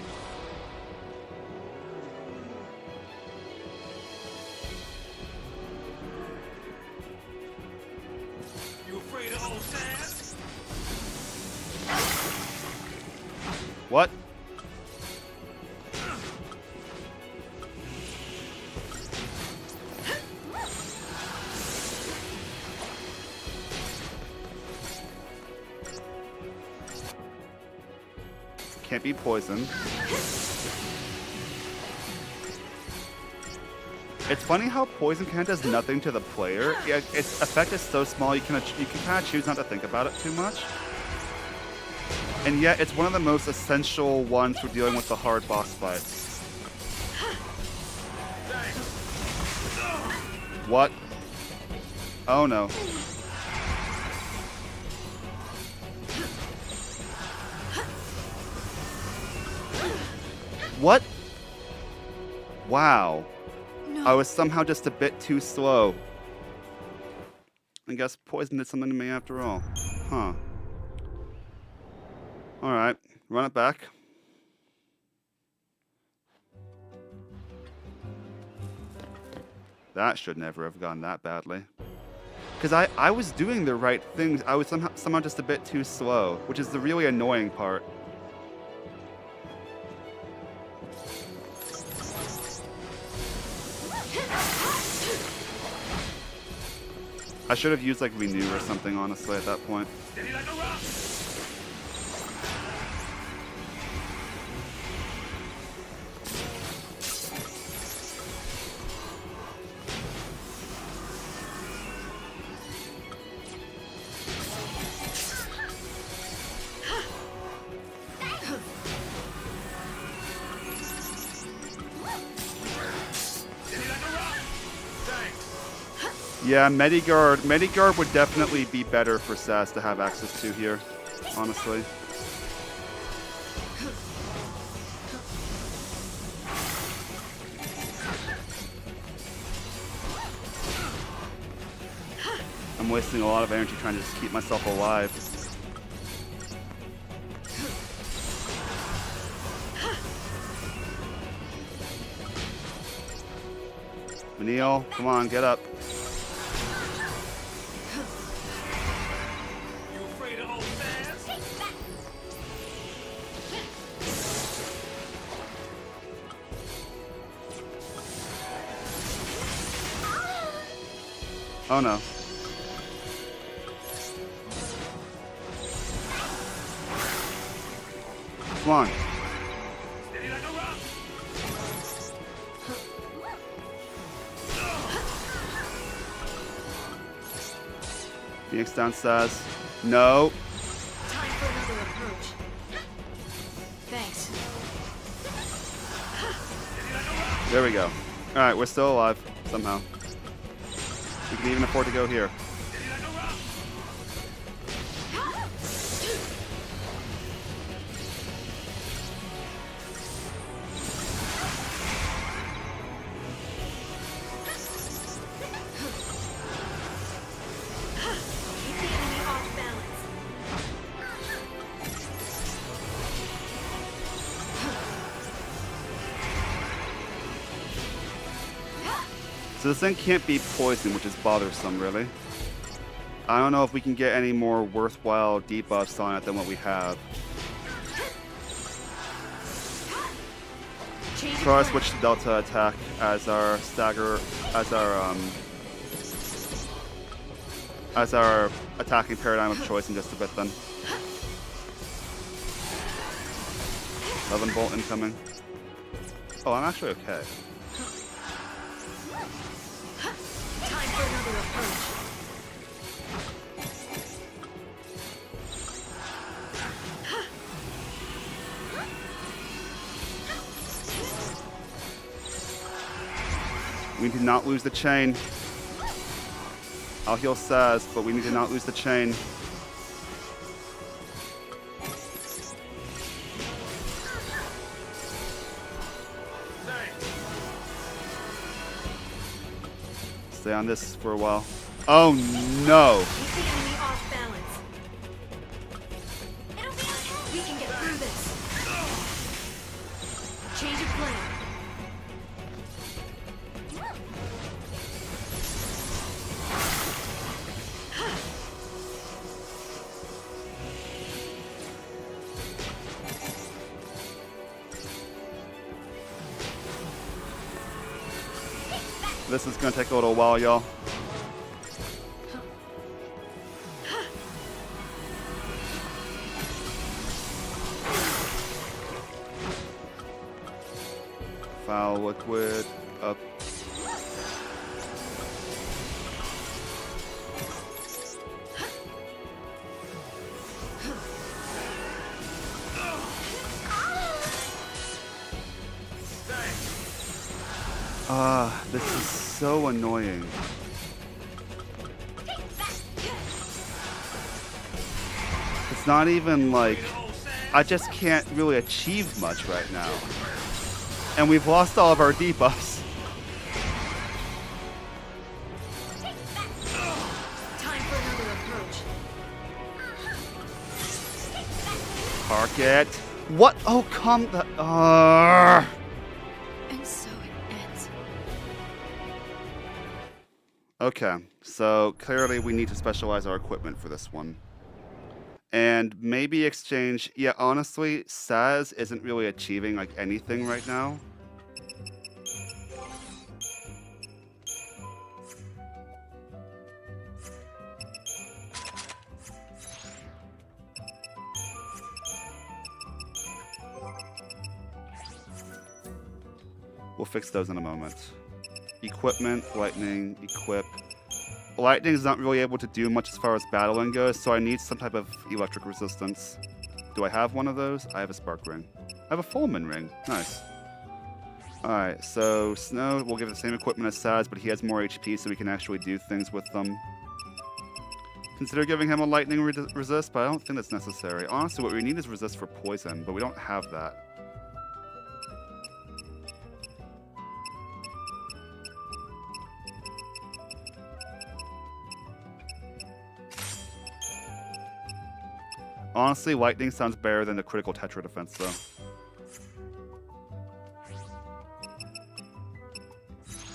Speaker 3: You afraid of old Sans?
Speaker 1: What? Can't be poisoned. It's funny how poison kind of does nothing to the player. Yeah, its effect is so small you can kind of choose not to think about it too much. And yet it's one of the most essential ones for dealing with the hard boss fights. What? Oh no. What? Wow.
Speaker 9: No.
Speaker 1: I was somehow just a bit too slow. I guess poison did something to me after all. Huh. Alright. Run it back. That should never have gone that badly. Because I was doing the right things. I was somehow just a bit too slow, which is the really annoying part. I should have used like Renew or something, honestly, at that point.
Speaker 3: Steady like a rock. Steady like a rock. Thanks.
Speaker 1: Yeah, Medigard would definitely be better for Saz to have access to here, honestly. I'm wasting a lot of energy trying to just keep myself alive. Neil, come on, get up.
Speaker 3: You afraid of old Saz?
Speaker 1: Oh no. Come on.
Speaker 3: Steady like a rock.
Speaker 1: Phoenix down, Saz. No.
Speaker 2: Time for another approach.
Speaker 9: Thanks.
Speaker 1: There we go. Alright, we're still alive, somehow. We can even afford to go here.
Speaker 3: Steady like a rock.
Speaker 2: Keep the enemy off balance.
Speaker 1: So this thing can't be poison, which is bothersome, really. I don't know if we can get any more worthwhile debuffs on it than what we have.
Speaker 2: Change
Speaker 1: Try to
Speaker 2: of
Speaker 1: switch to Delta attack as our stagger, as our attacking paradigm of choice in just a bit then. 11 bolt incoming. Oh, I'm actually okay.
Speaker 2: Time for another approach.
Speaker 1: We need to not lose the chain. I'll heal Saz, but we need to not lose the chain.
Speaker 3: Thanks.
Speaker 1: Stay on this for a while. Oh no!
Speaker 2: Keep the enemy off balance.
Speaker 5: It'll be okay.
Speaker 2: We can get through this. Change of plan.
Speaker 1: This is gonna take a little while, y'all. Foul liquid up. This is so annoying. It's not even like I just can't really achieve much right now. And we've lost all of our debuffs.
Speaker 2: Time for another approach.
Speaker 1: Target. What? Oh, come the.
Speaker 5: And so it ends.
Speaker 1: Okay, so clearly we need to specialize our equipment for this one. And maybe exchange. Yeah, honestly, Saz isn't really achieving like anything right now. We'll fix those in a moment. Equipment, lightning, equip. Lightning is not really able to do much as far as battling goes, so I need some type of electric resistance. Do I have one of those? I have a spark ring. I have a Fulmin ring. Nice. Alright, so Snow, we'll give the same equipment as Saz, but he has more HP, so we can actually do things with them. Consider giving him a lightning resist, but I don't think that's necessary. Honestly, what we need is resist for poison, but we don't have that. Honestly, lightning sounds better than the critical Tetra defense, though.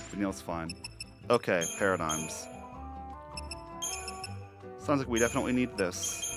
Speaker 1: Vanille's fine. Okay, paradigms. Sounds like we definitely need this.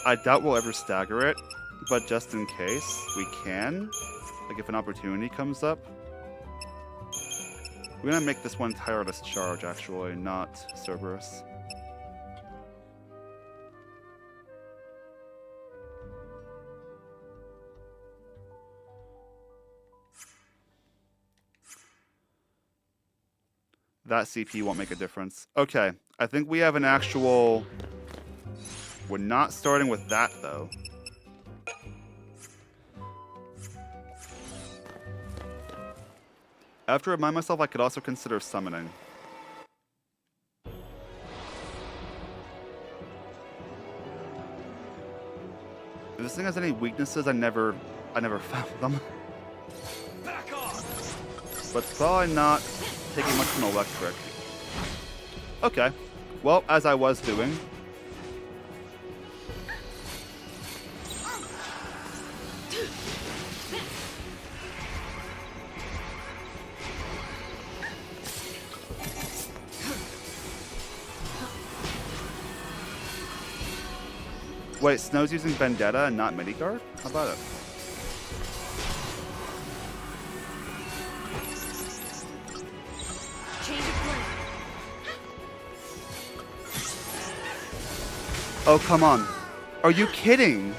Speaker 1: I doubt we'll ever stagger it, but just in case, we can. Like if an opportunity comes up. We're gonna make this one tireless charge, actually, not Cerberus. That CP won't make a difference. Okay, I think we have an actual... We're not starting with that, though. I have to remind myself I could also consider summoning. If this thing has any weaknesses, I never found them.
Speaker 3: Back off!
Speaker 1: But probably not taking much from electric. Okay. Well, as I was doing. Wait, Snow's using Vendetta and not Midgard? How about it?
Speaker 2: Change of plan.
Speaker 1: Oh, come on. Are you kidding?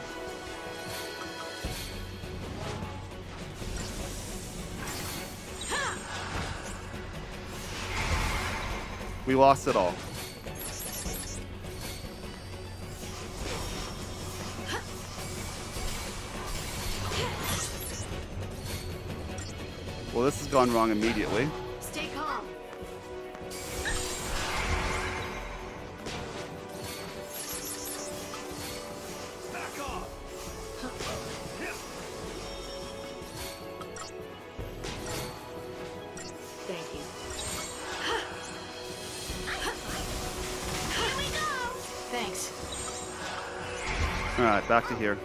Speaker 1: We lost it all. Well, this has gone wrong immediately.
Speaker 2: Stay calm.
Speaker 3: Back off!
Speaker 2: Thank you.
Speaker 5: Here we go!
Speaker 2: Thanks.
Speaker 1: Alright, back to here.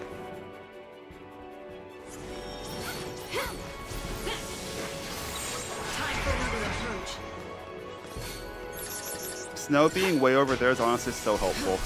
Speaker 2: Time for another approach.
Speaker 1: Snow being way over there is honestly so helpful.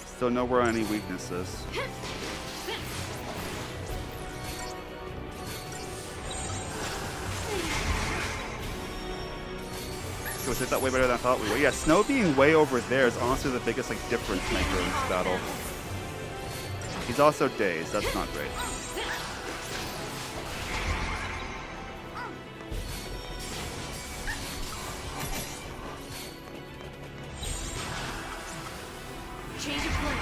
Speaker 1: Still nowhere any weaknesses. Was it that way better than I thought we were? Yeah, Snow being way over there is honestly the biggest like difference maker in this battle. He's also dazed. That's not great.
Speaker 2: Change of plan.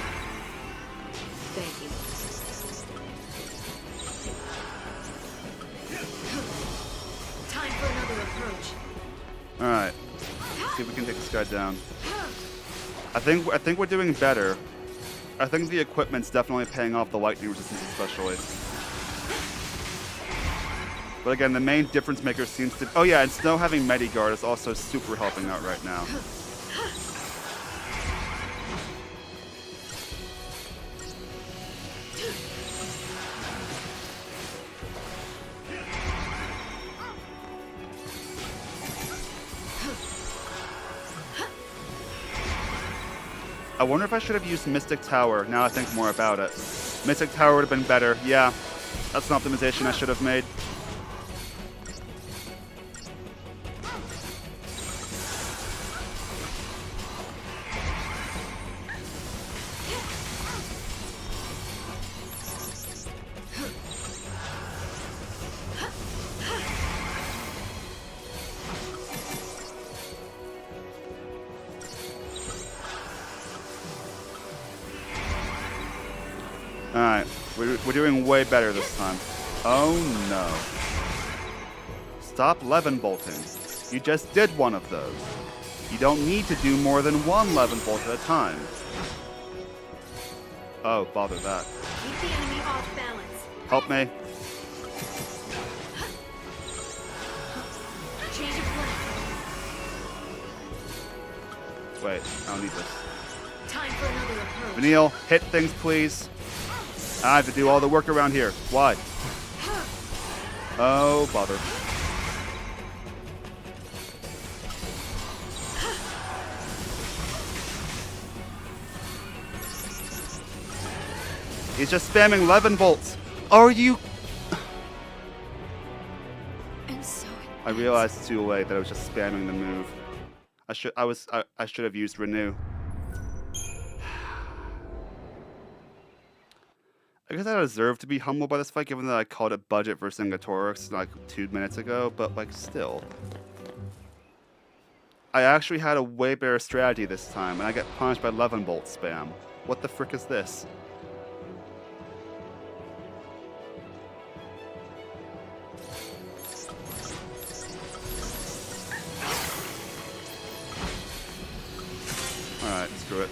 Speaker 2: Thank you. Time for another approach.
Speaker 1: All right. See if we can take this guy down. I think we're doing better. I think the equipment's definitely paying off, the lightning resistance especially. But again, the main difference maker seems to... Oh yeah, and Snow having Mediguard is also super helping out right now. I wonder if I should have used Mystic Tower, now I think more about it. Mystic Tower would have been better, yeah. That's an optimization I should have made. Alright, we're doing way better this time. Oh no. Stop Levin bolting. You just did one of those. You don't need to do more than one Levin bolt at a time. Oh, bother that.
Speaker 2: Keep the enemy off balance.
Speaker 1: Help me.
Speaker 2: Change of plan.
Speaker 1: Wait, I don't need this.
Speaker 2: Time for another approach.
Speaker 1: Vanille, hit things please. I have to do all the work around here. Why? Oh, bother. He's just spamming Levin bolts. Are you...
Speaker 5: I'm so
Speaker 1: I realized too late that I was just spamming the move. I should have used Renew. I guess I deserve to be humbled by this fight, given that I called it budget versus Ingatorix like 2 minutes ago, but like still. I actually had a way better strategy this time, and I get punished by Levin bolt spam. What the frick is this? Alright, screw it.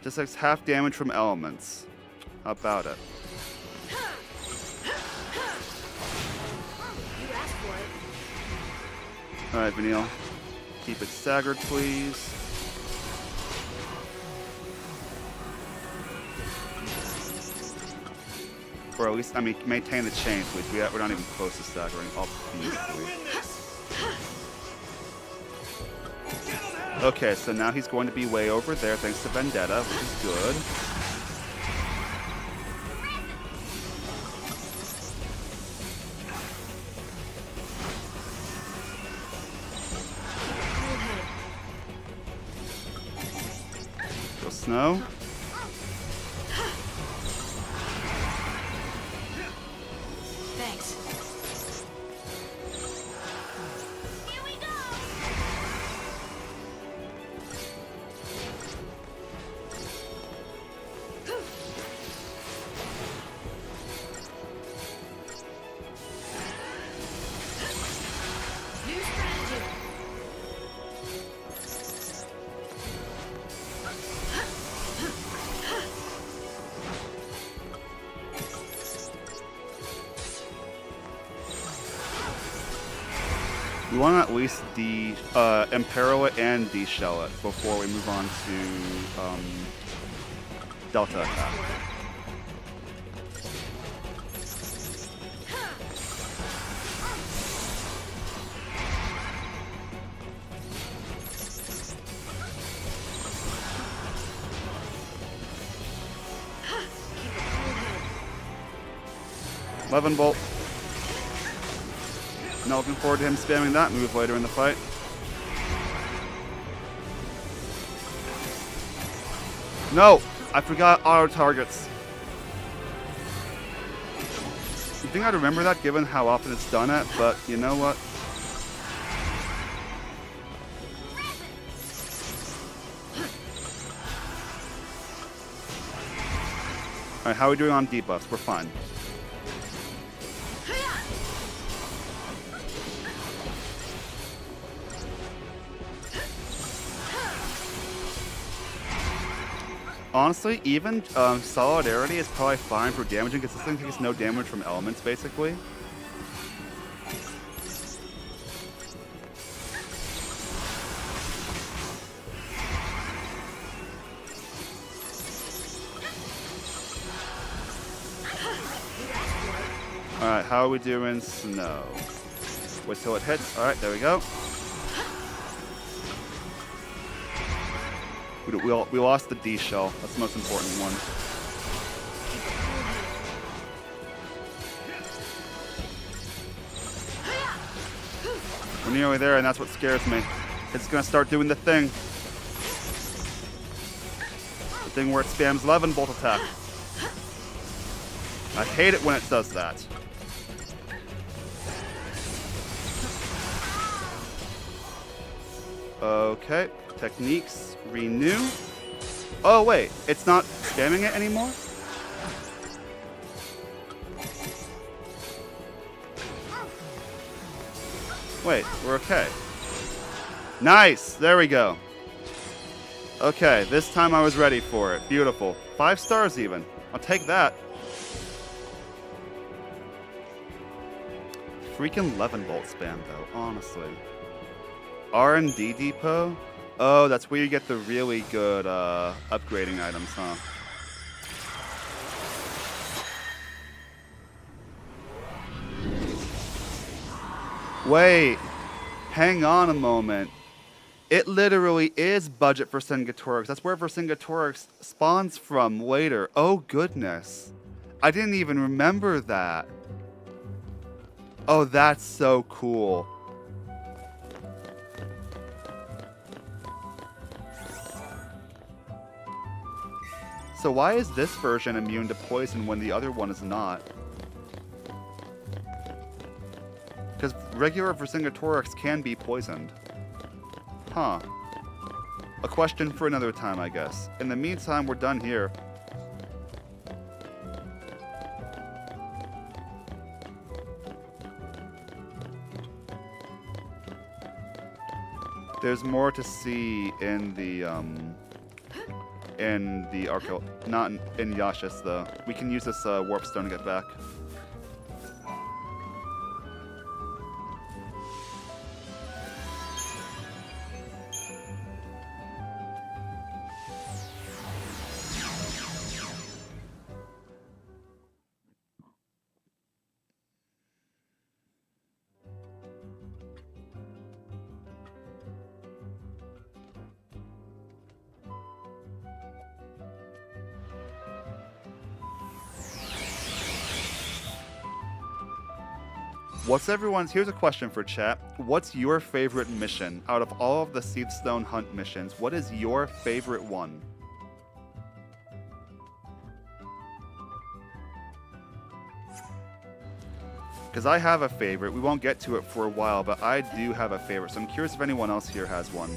Speaker 1: Just takes half damage from elements. How about it?
Speaker 2: You asked for it.
Speaker 1: Alright, Vanille. Keep it staggered, please. Or at least, I mean, maintain the chain, please. We're not even close to staggering. Obviously. Okay, so now he's going to be way over there thanks to Vendetta, which is good. Go Snow.
Speaker 2: Thanks. New strategy.
Speaker 1: We want to at least Imperil it and de-shell it before we move on to Delta attack.
Speaker 2: Keep a cool head.
Speaker 1: 11 bolt. Not looking forward to him spamming that move later in the fight. No! I forgot auto targets. You think I'd remember that given how often it's done it, but you know what? Alright, how are we doing on debuffs? We're fine. Honestly, even Solidarity is probably fine for damaging because this thing takes no damage from elements, basically. Alright, how are we doing snow? Wait till it hits. Alright, there we go. We lost the D shell. That's the most important one. We're nearly there, and that's what scares me. It's gonna start doing the thing. The thing where it spams 11 bolt attack. I hate it when it does that. Okay, techniques, renew. Oh wait, it's not spamming it anymore? Wait, we're okay. Nice, there we go. Okay, this time I was ready for it. Beautiful. 5 stars even. I'll take that. Freaking 11 bolt spam though, honestly. R&D depot? Oh, that's where you get the really good upgrading items, huh? Wait, hang on a moment. It literally is budget for Vercingetorix. That's where Vercingetorix spawns from later. Oh goodness. I didn't even remember that. Oh, that's so cool. So why is this version immune to poison when the other one is not? Because regular Vercingetorix can be poisoned. Huh. A question for another time, I guess. In the meantime, we're done here. There's more to see in the Arco, not in Yashis though. We can use this warp stone to get back. Here's a question for chat. What's your favorite mission? Out of all of the Seathstone Hunt missions, what is your favorite one? Because I have a favorite. We won't get to it for a while, but I do have a favorite. So I'm curious if anyone else here has one.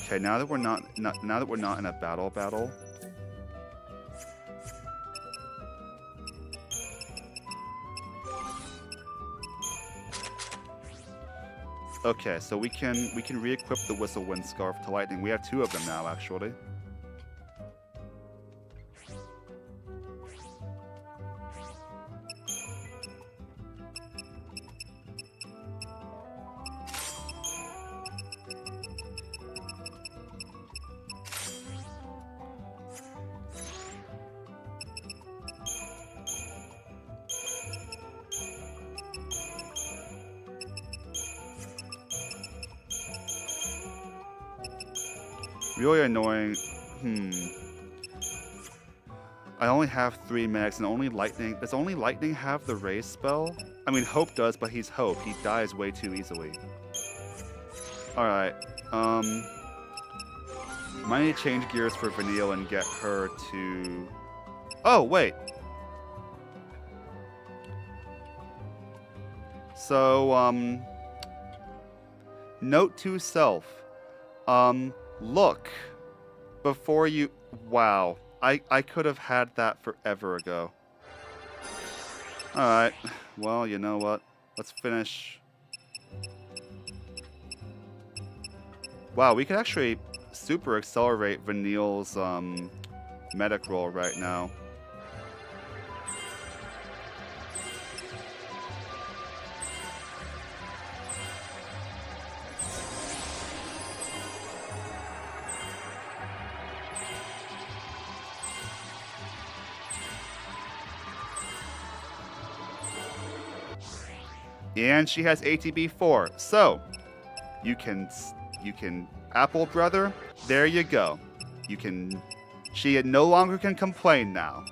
Speaker 1: Okay, now that we're not in a battle. Okay, so we can re-equip the Whistlewind Scarf to Lightning. We have 2 of them now, actually. Really annoying. I only have 3 mags and only lightning. Does only lightning have the raise spell? I mean, Hope does, but he's Hope. He dies way too easily. Alright. Might need to change gears for Vanille and get her to... Oh, wait. So, note to self. Look. Before you... Wow. I could have had that forever ago. Alright. Well, you know what? Let's finish. Wow, we could actually super accelerate Vanille's medic roll right now. And she has ATB 4. So, you can Apple Brother, there you go. She no longer can complain now.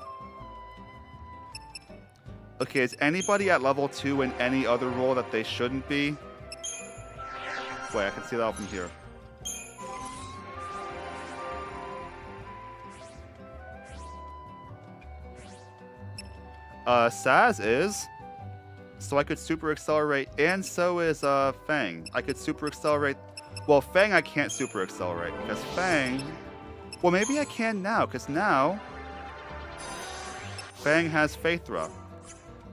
Speaker 1: Okay, is anybody at level 2 in any other role that they shouldn't be? Wait, I can see that from here. Saz is. So I could super accelerate, and so is Fang. I could super accelerate. Well, Fang I can't super accelerate because Fang. Well, maybe I can now because now Fang has Faithra.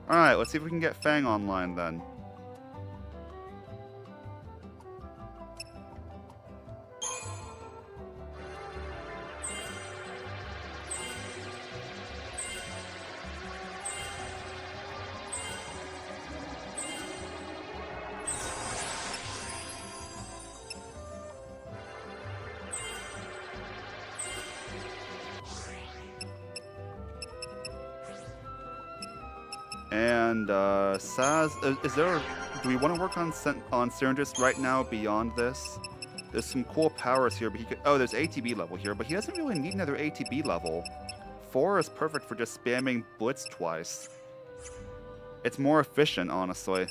Speaker 1: All right, let's see if we can get Fang online then. And Saz, is there? Do we want to work on Synergist right now beyond this? There's some cool powers here, but he could. Oh, there's ATB level here, but he doesn't really need another ATB level. 4 is perfect for just spamming Blitz twice. It's more efficient, honestly.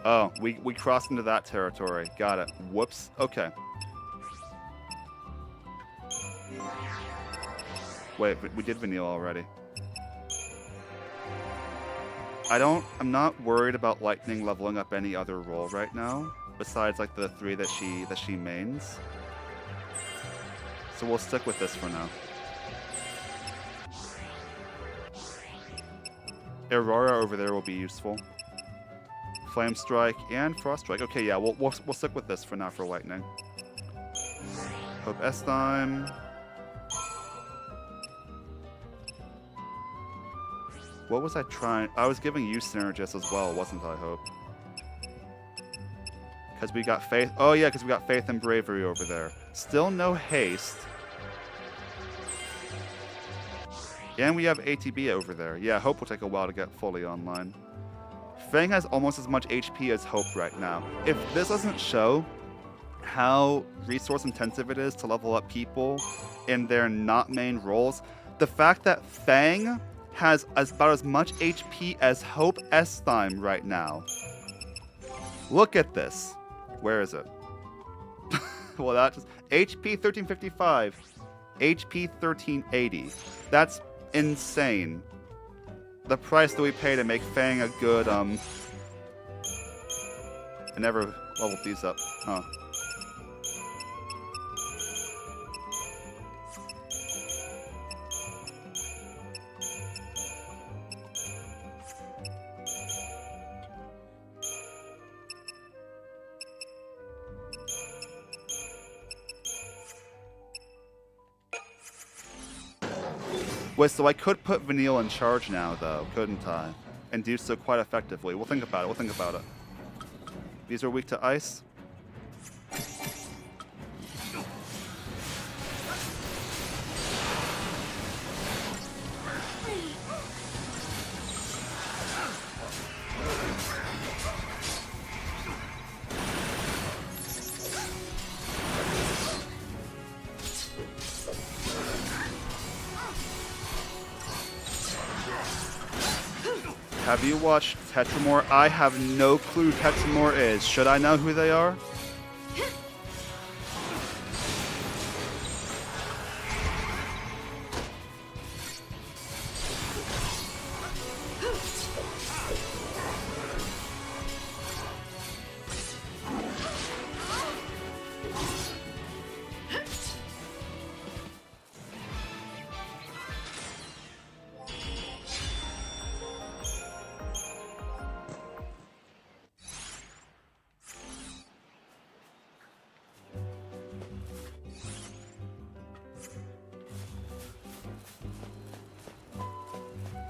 Speaker 1: Oh, we crossed into that territory. Got it. Whoops. Okay. Wait, we did Vanille already. I'm not worried about Lightning leveling up any other role right now, besides like the 3 that she mains. So we'll stick with this for now. Aurora over there will be useful. Flame Strike and Frost Strike. Okay, yeah, we'll stick with this for now for Lightning. Hope S-Time. What was I trying? I was giving you Synergist as well, wasn't I, Hope? Because we got Faith. Oh, yeah, because we got Faith and Bravery over there. Still no haste. And we have ATB over there. Yeah, Hope will take a while to get fully online. Fang has almost as much HP as Hope right now. If this doesn't show how resource intensive it is to level up people in their not main roles, the fact that Fang has about as much HP as Hope S-Time right now. Look at this. Where is it? Well, that just... HP 1355. HP 1380. That's insane. The price that we pay to make Fang a good, I never leveled these up, huh? Wait, so I could put Vanille in charge now, though, couldn't I? And do so quite effectively. We'll think about it. These are weak to ice. have you watched Tetramore? I have no clue who Tetramore is. Should I know who they are?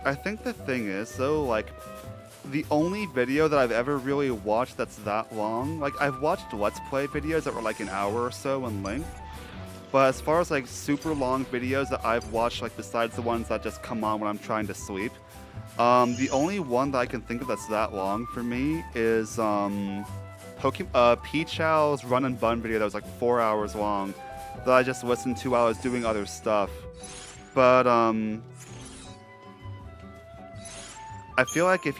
Speaker 1: I think the thing is, though, like, the only video that I've ever really watched that's that long, like, I've watched Let's Play videos that were like an hour or so in length, but as far as like super long videos that I've watched, like besides the ones that just come on when I'm trying to sleep, the only one that I can think of that's that long for me is P-Chow's Run and Bun video that was like 4 hours long that I just listened to while I was doing other stuff. But I feel like if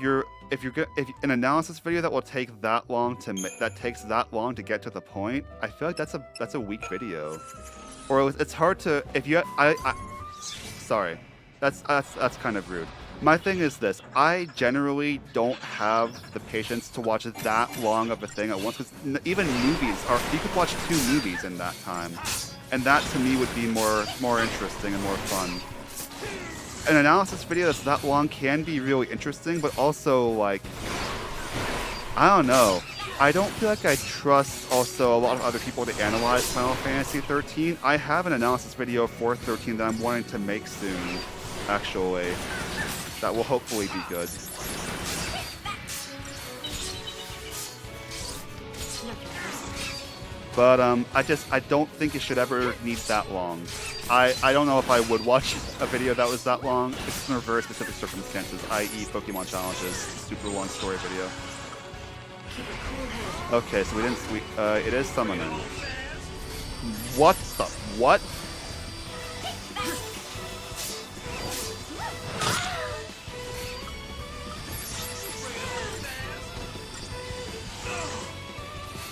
Speaker 1: an analysis video that will take that long takes that long to get to the point, I feel like that's a weak video, or it's hard to sorry, that's kind of rude. My thing is this: I generally don't have the patience to watch that long of a thing at once. Because even movies you could watch 2 movies in that time, and that to me would be more interesting and more fun. An analysis video that's that long can be really interesting, but also, like, I don't know. I don't feel like I trust also a lot of other people to analyze Final Fantasy XIII. I have an analysis video for 13 that I'm wanting to make soon, actually. That will hopefully be good. But I don't think it should ever need that long. I don't know if I would watch a video that was that long, except under very specific circumstances, i.e. Pokemon Challenges, super long story video. Okay, so it is summoning. What the, what?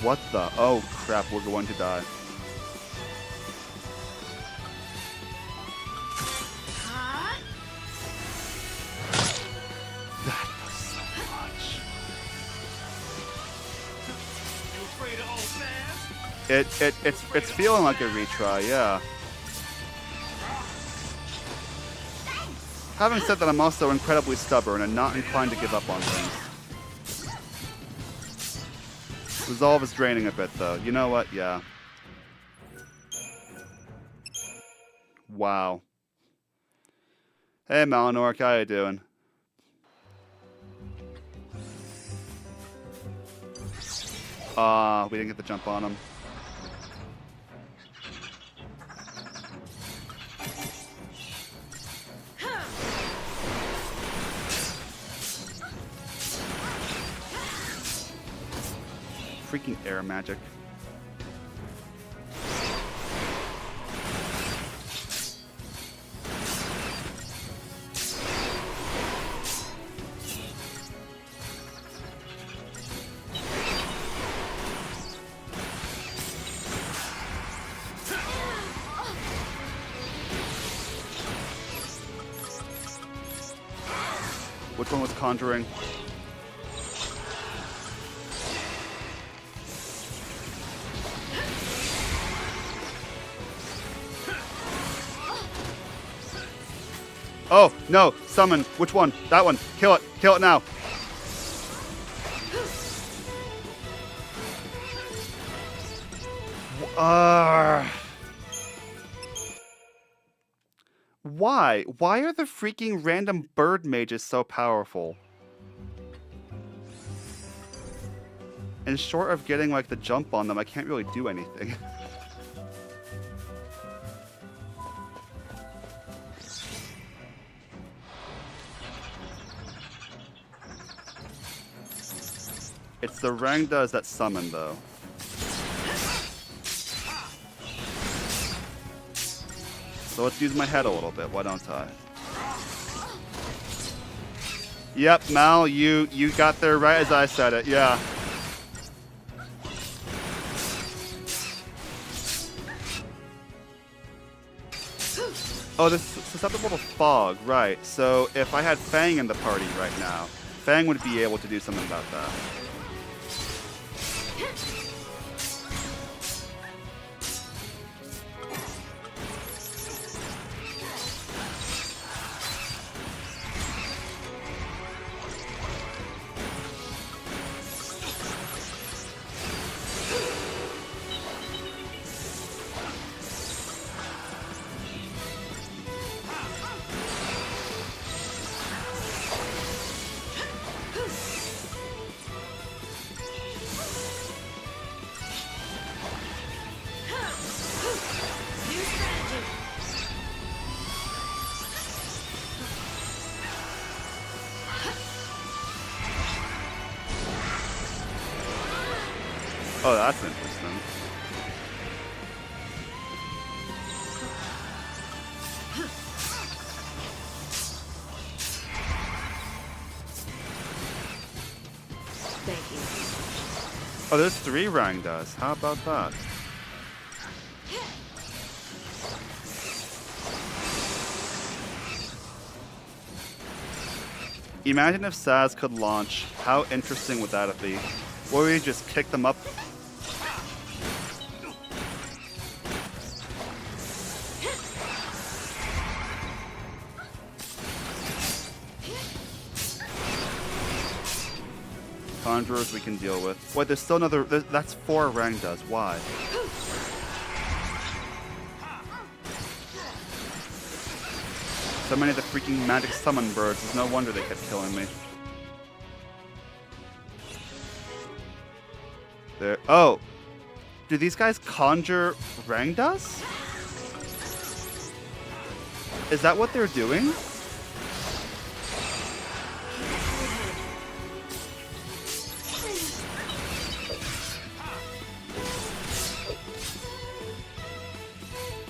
Speaker 1: What the, oh crap, we're going to die. That does so much. It's feeling like a retry, yeah. Having said that, I'm also incredibly stubborn and not inclined to give up on things. Resolve is draining a bit, though. You know what? Yeah. Wow. Hey, Malinoric, how you doing? We didn't get the jump on him. Freaking air magic. Which one was conjuring? Oh, no, summon. Which one? That one. Kill it. Kill it now. Why? Why are the freaking random bird mages so powerful? And short of getting, like, the jump on them, I can't really do anything. It's the Rangdas that summon, though. So let's use my head a little bit, why don't I? Yep, Mal, you got there right as I said it. Yeah. Oh, this is susceptible to fog, right. So if I had Fang in the party right now, Fang would be able to do something about that.
Speaker 2: New strategy.
Speaker 1: Oh, that's interesting.
Speaker 4: Thank you.
Speaker 1: Oh, there's 3 Rangdas. How about that? Imagine if Saz could launch. How interesting would that be? Or we just kick them up? Conjurers we can deal with. Wait, there's still another. That's 4 Rangdas. Why? So many of the freaking magic summon birds. There's no wonder they kept killing me. There. Oh! Do these guys conjure Rangdas? Is that what they're doing?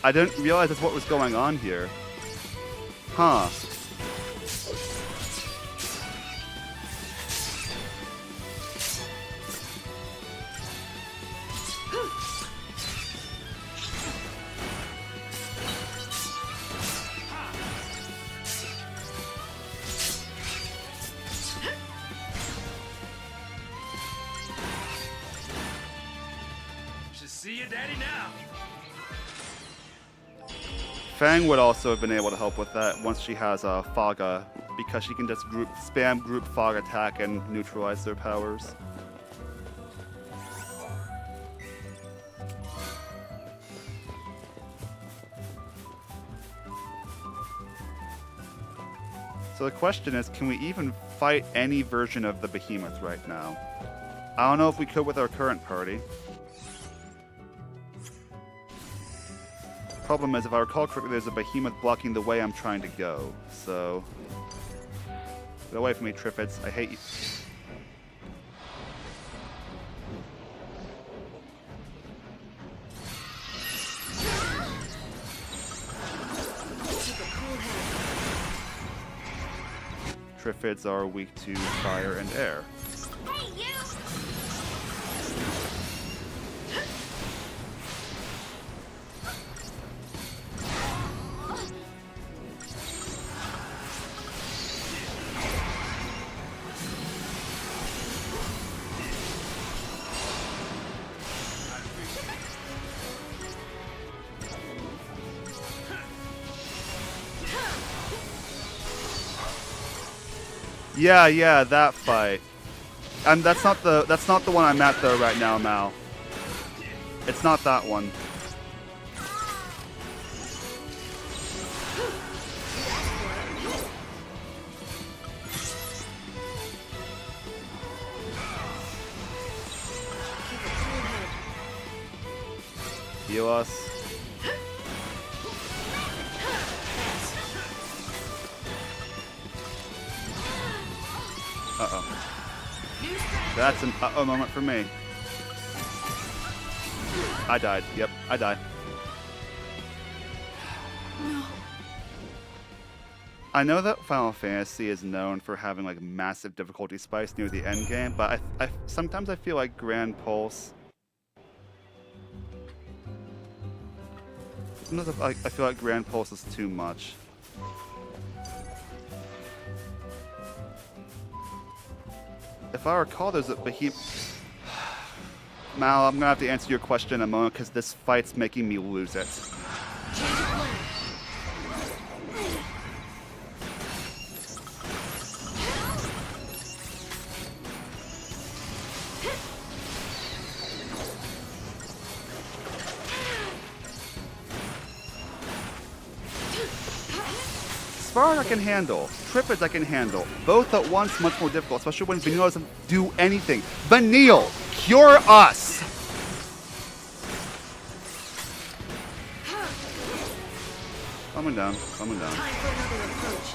Speaker 1: I didn't realize that's what was going on here. Huh.
Speaker 3: Should see your daddy now.
Speaker 1: Fang would also have been able to help with that once she has a Faga, because she can just spam group Fog attack and neutralize their powers. So the question is, can we even fight any version of the Behemoth right now? I don't know if we could with our current party. Problem is, if I recall correctly, there's a Behemoth blocking the way I'm trying to go. So, get away from me, Triffids. I hate you.
Speaker 2: Keep a cool head.
Speaker 1: Triffids are weak to fire and air.
Speaker 2: Hey, you!
Speaker 1: Yeah, that fight. That's not the one I'm at though right now, Mal. It's not that one.
Speaker 2: Keep a cool head.
Speaker 1: Heal us. Uh-oh.
Speaker 2: New strategy.
Speaker 1: That's an uh-oh moment for me. I died. Yep, I died.
Speaker 5: No.
Speaker 1: I know that Final Fantasy is known for having like massive difficulty spikes near the end game, but sometimes I feel like Grand Pulse. Sometimes I feel like Grand Pulse is too much. If I recall, there's a behemoth. Mal, I'm gonna have to answer your question in a moment because this fight's making me lose it. Spark I can handle. Trippets I can handle. Both at once much more difficult, especially when Vanille doesn't do anything. Vanille, cure us! Coming down, coming down.
Speaker 2: Time for another approach.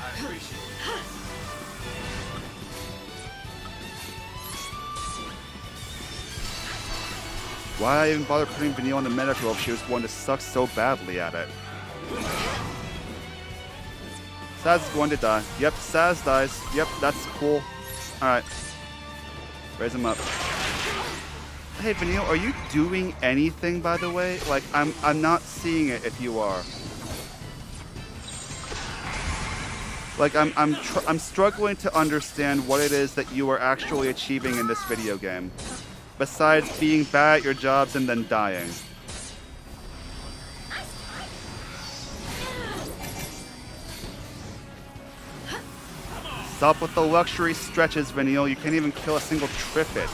Speaker 3: I appreciate it.
Speaker 1: Why I even bother putting Vanille on the meta field if she was going to suck so badly at it? Saz is going to die. Yep, Saz dies. Yep, that's cool. Alright. Raise him up. Hey Vanille, are you doing anything by the way? Like I'm not seeing it if you are. Like I'm struggling to understand what it is that you are actually achieving in this video game. Besides being bad at your jobs and then dying. Stop with the luxury stretches, Vanille. You can't even kill a single Trippet.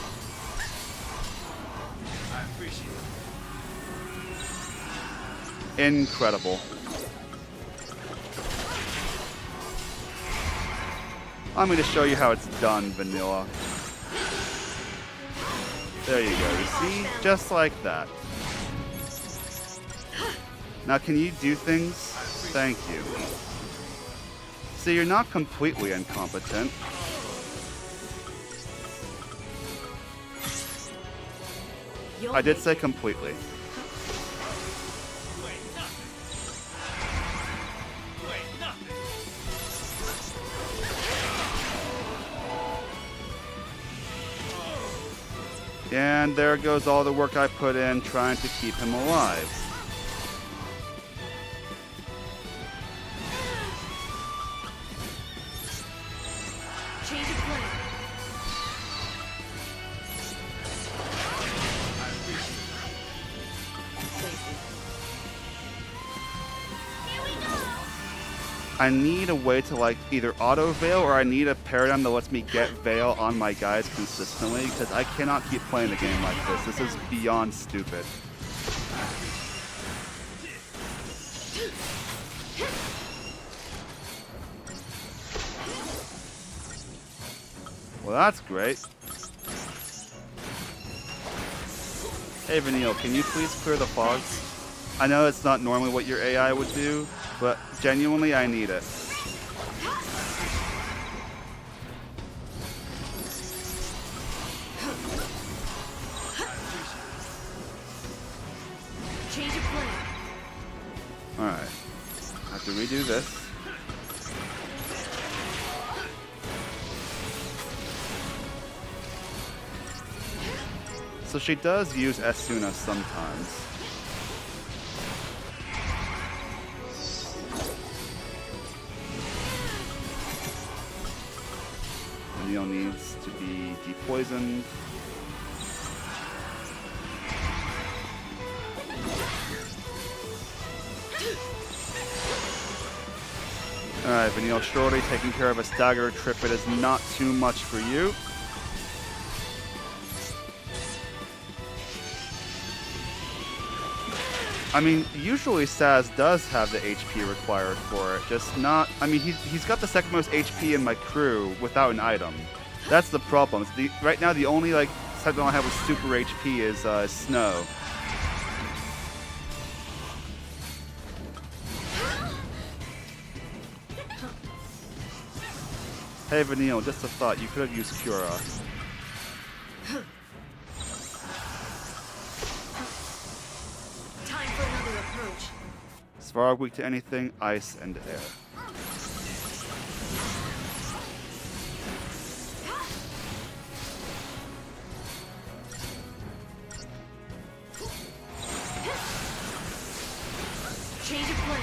Speaker 3: I appreciate it.
Speaker 1: Incredible. I'm going to show you how it's done, Vanilla. There you go. You see? Just like that. Now, can you do things? Thank you. See, you're not completely incompetent. I did say completely.
Speaker 3: Wait, nothing. Wait, nothing.
Speaker 1: And there goes all the work I put in trying to keep him alive.
Speaker 2: Change of plan.
Speaker 1: I need a way to like either auto veil or I need a paradigm that lets me get veil on my guys consistently because I cannot keep playing a game like this. This is beyond stupid. Well, that's great. Hey Vanille, can you please clear the fogs? I know it's not normally what your AI would do, but genuinely I need it.
Speaker 2: Change of plan.
Speaker 1: Alright. I have to redo this. So she does use Esuna sometimes. Vanille needs to be depoisoned. Alright, Vanille, surely taking care of a stagger Trippet is not too much for you. I mean, usually Saz does have the HP required for it, just not... I mean, he's got the second most HP in my crew without an item. That's the problem. Right now, the only, like, Sentinel I have with super HP is Snow. Hey, Vanille, just a thought. You could have used Cura.
Speaker 2: Time for another approach.
Speaker 1: Svarog weak to anything, ice and air.
Speaker 2: Change of plan.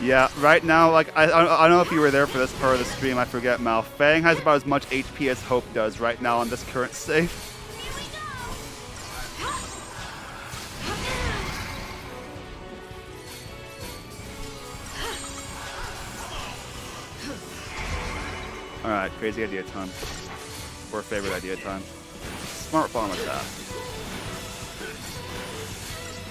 Speaker 1: Yeah, right now, like, I don't know if you were there for this part of the stream, I forget, Mal. Fang has about as much HP as Hope does right now on this current state. Alright, crazy idea time. Or favorite idea time. Smart farm attack.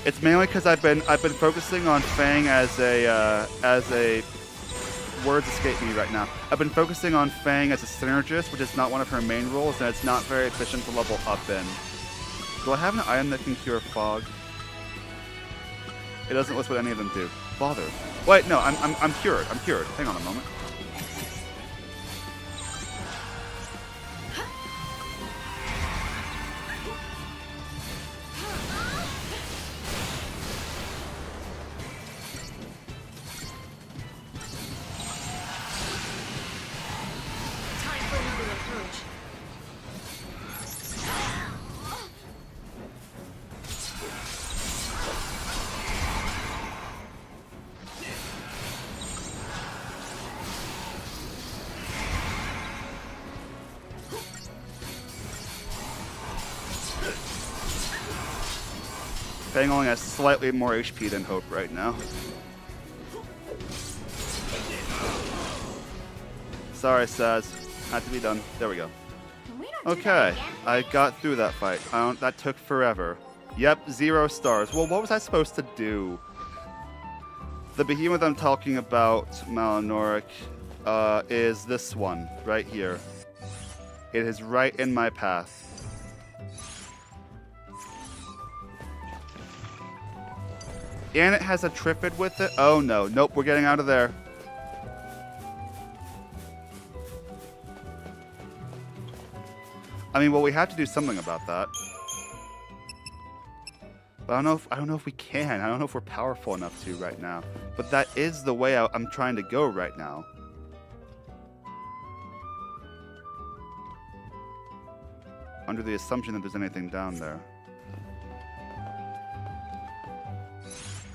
Speaker 1: It's mainly because I've been focusing on Fang as a words escape me right now. I've been focusing on Fang as a synergist, which is not one of her main roles, and it's not very efficient to level up in. Do I have an item that can cure fog? It doesn't list what any of them do. Bother. Wait, no, I'm cured. I'm cured. Hang on a moment.
Speaker 2: Time for another approach.
Speaker 1: Fang only has slightly more HP than Hope right now. Sorry, Saz. Had to be done. There we go.
Speaker 5: Can we not do that
Speaker 1: Okay,
Speaker 5: again,
Speaker 1: I
Speaker 5: please?
Speaker 1: got through that fight. That took forever. Yep, 0 stars. Well, what was I supposed to do? The behemoth I'm talking about, Malinoric, is this one, right here. It is right in my path. And it has a Trifid with it. Oh no, nope, we're getting out of there. I mean, well, we have to do something about that. But I don't know if we can. I don't know if we're powerful enough to right now. But that is the way I'm trying to go right now. Under the assumption that there's anything down there.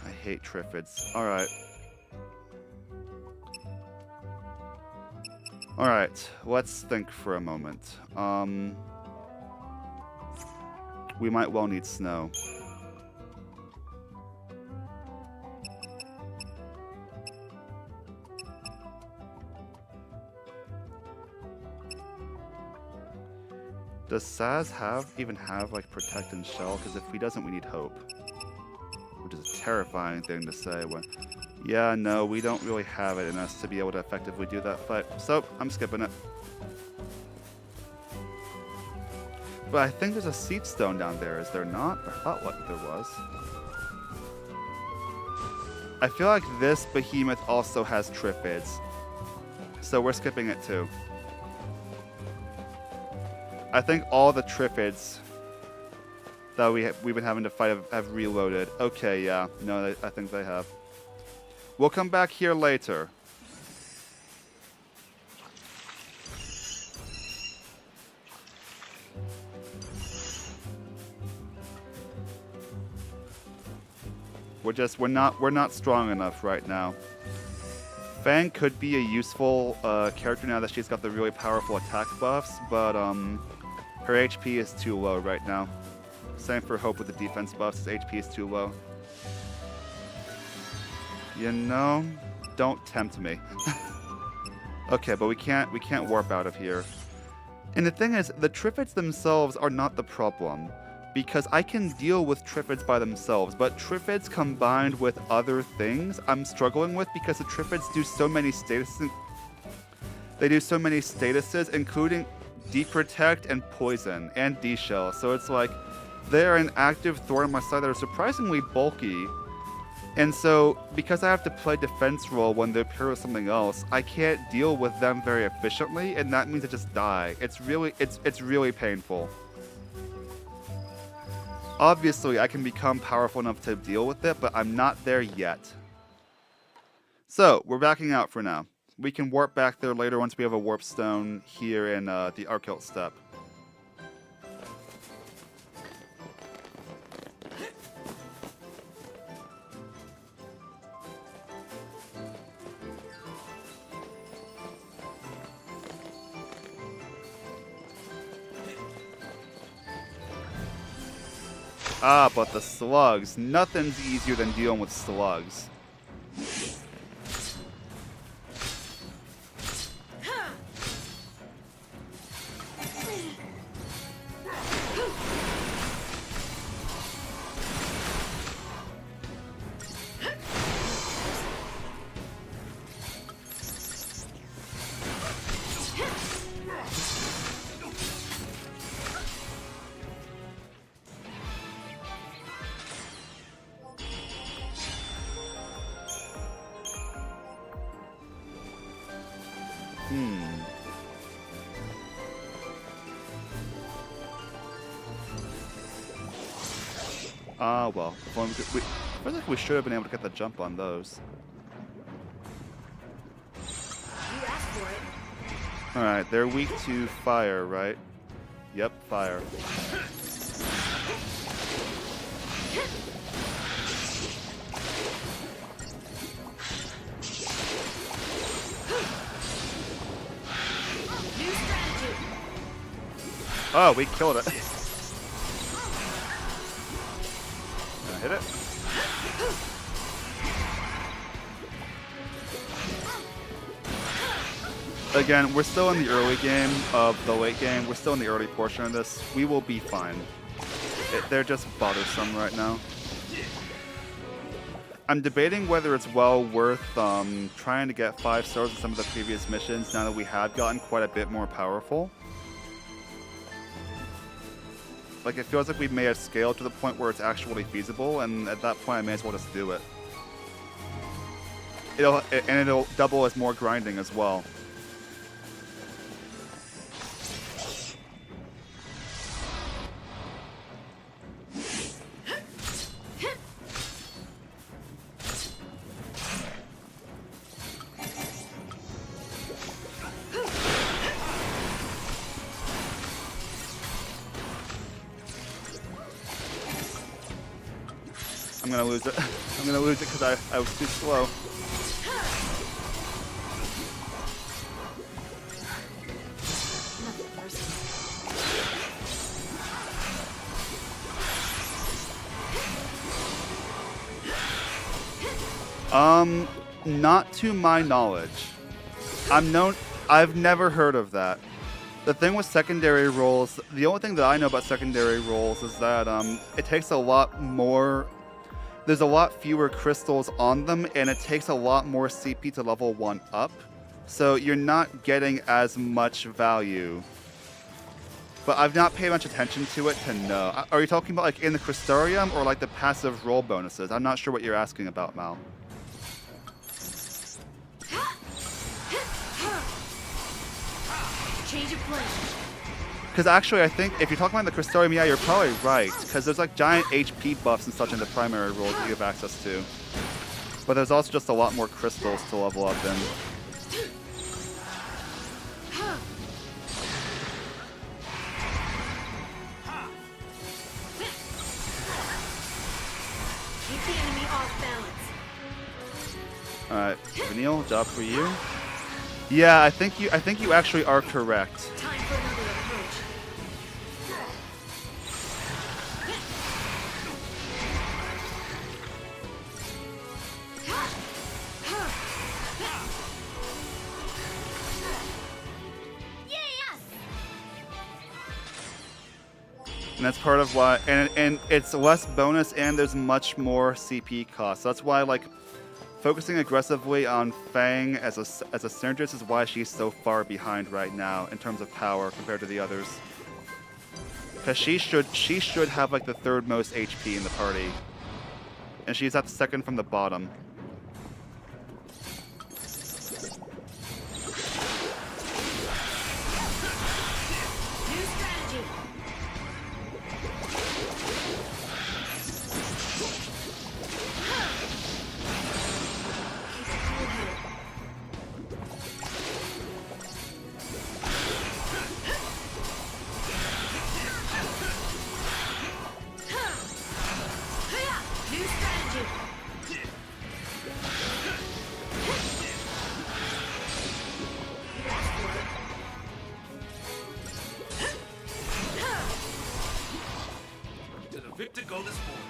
Speaker 1: I hate Trifids. Alright. Alright, let's think for a moment. We might well need snow. Does Saz even have like Protect and Shell? Because if he doesn't, we need Hope. Which is a terrifying thing to say when... Yeah, no, we don't really have it in us to be able to effectively do that fight. So, I'm skipping it. But I think there's a Seed Stone down there, is there not? I thought what there was. I feel like this behemoth also has Trifids. So we're skipping it too. I think all the Trifids that we've been having to fight have reloaded. Okay, yeah. No, I think they have. We'll come back here later. We're not strong enough right now. Fang could be a useful character now that she's got the really powerful attack buffs, but her HP is too low right now. Same for Hope with the defense buffs, his HP is too low. You know, Don't tempt me. Okay, but we can't warp out of here. And the thing is, the Triffids themselves are not the problem, because I can deal with Triffids by themselves, but Triffids combined with other things I'm struggling with because the Triffids do so many statuses. They do so many statuses, including Deprotect and Poison and D-Shell. So it's like they're an active thorn on my side that are surprisingly bulky. And so, because I have to play defense role when they pair with something else, I can't deal with them very efficiently, and that means I just die. It's really painful. Obviously, I can become powerful enough to deal with it, but I'm not there yet. So, we're backing out for now. We can warp back there later once we have a warp stone here in the Arkhilt Steppe. Ah, but the slugs. Nothing's easier than dealing with slugs. Ah, well. I feel like we should have been able to get the jump on those.
Speaker 2: You asked for it.
Speaker 1: Alright, they're weak to fire, right? Yep, fire.
Speaker 2: New strategy.
Speaker 1: Oh, we killed it. Can I hit it? Again, we're still in the early game of the late game. We're still in the early portion of this. We will be fine. They're just bothersome right now. I'm debating whether it's well worth trying to get 5 stars in some of the previous missions now that we have gotten quite a bit more powerful. Like, it feels like we've made a scale to the point where it's actually feasible, and at that point I may as well just do it. It'll double as more grinding as well. I'm gonna lose it. I'm gonna lose it because I was too slow. Not to my knowledge. I've never heard of that. The thing with secondary roles, the only thing that I know about secondary roles is that it takes a lot more. There's a lot fewer crystals on them, and it takes a lot more CP to level 1 up. So you're not getting as much value. But I've not paid much attention to it to know. Are you talking about like in the Crystarium or like the passive roll bonuses? I'm not sure what you're asking about, Mal.
Speaker 2: Change of plan.
Speaker 1: Because actually, I think if you're talking about the Crystarium, yeah, you're probably right. Because there's like giant HP buffs and such in the primary roles that you have access to. But there's also just a lot more crystals to level up in.
Speaker 2: Keep the enemy off balance.
Speaker 1: Alright, Vanille, job for you. Yeah, I think you actually are correct.
Speaker 2: Time for another approach.
Speaker 1: that's part of why, and it's less bonus, and there's much more CP cost. So that's why, like, focusing aggressively on Fang as a synergist is why she's so far behind right now in terms of power compared to the others. Because she should have like the third most HP in the party, and she's at the second from the bottom.
Speaker 2: New strategy. Keep a cool head. New strategy. You asked for it.
Speaker 3: To the victor go this morning.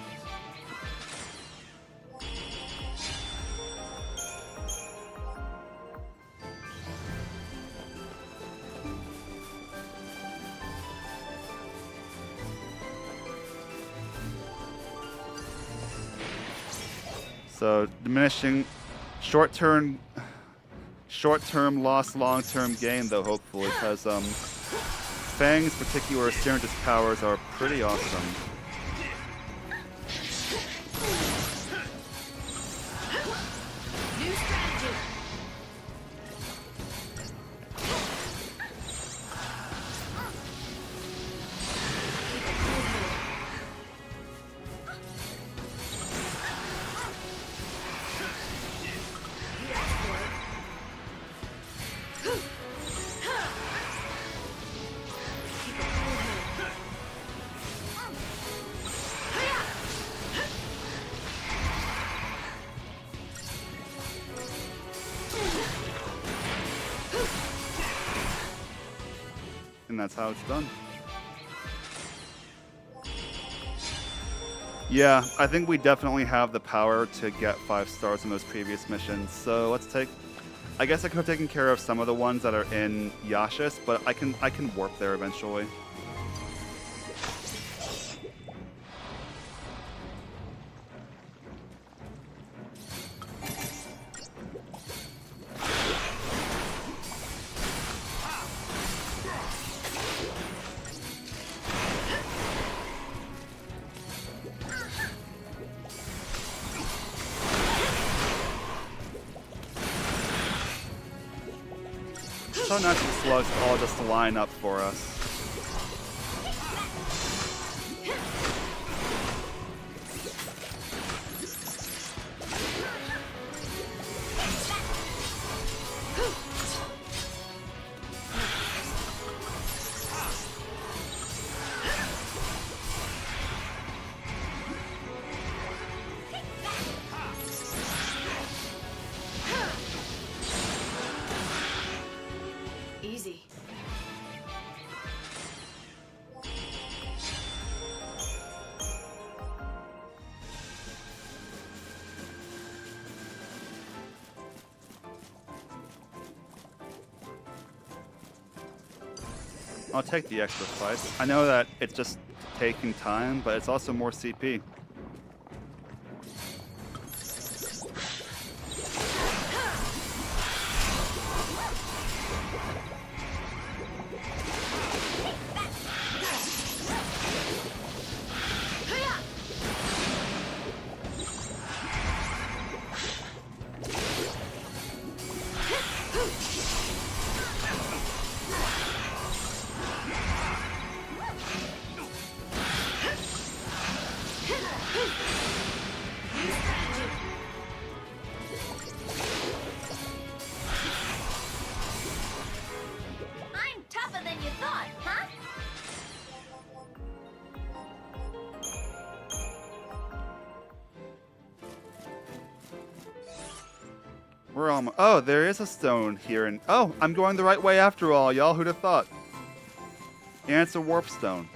Speaker 1: So diminishing short-term loss, long-term gain, though, hopefully, because Fang's particular synergist powers are pretty awesome.
Speaker 2: New strategy. Keep a cool head. You asked for it. Keep a cool head.
Speaker 1: And that's how it's done. Yeah, I think we definitely have the power to get 5 stars in those previous missions. So let's take... I guess I could have taken care of some of the ones that are in Yashis, but I can warp there eventually. So nice the slugs all just line up for us.
Speaker 2: Easy.
Speaker 1: I'll take the extra fights. I know that it's just taking time, but it's also more CP.
Speaker 2: New strategy.
Speaker 5: I'm tougher than you thought, huh?
Speaker 1: We're almost... Oh, there is a stone here. And oh, I'm going the right way after all, y'all. Who'd have thought? And it's a warp stone.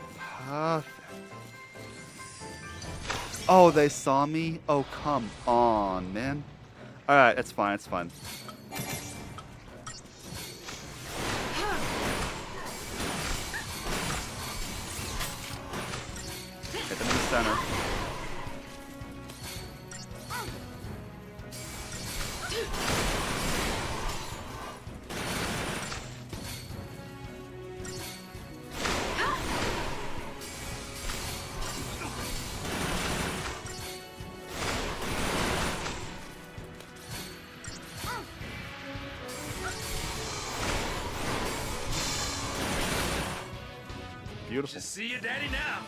Speaker 1: Perfect. Oh, they saw me? Oh, come on, man. Alright, it's fine, it's fine. center. Beautiful.
Speaker 3: Just see your daddy now.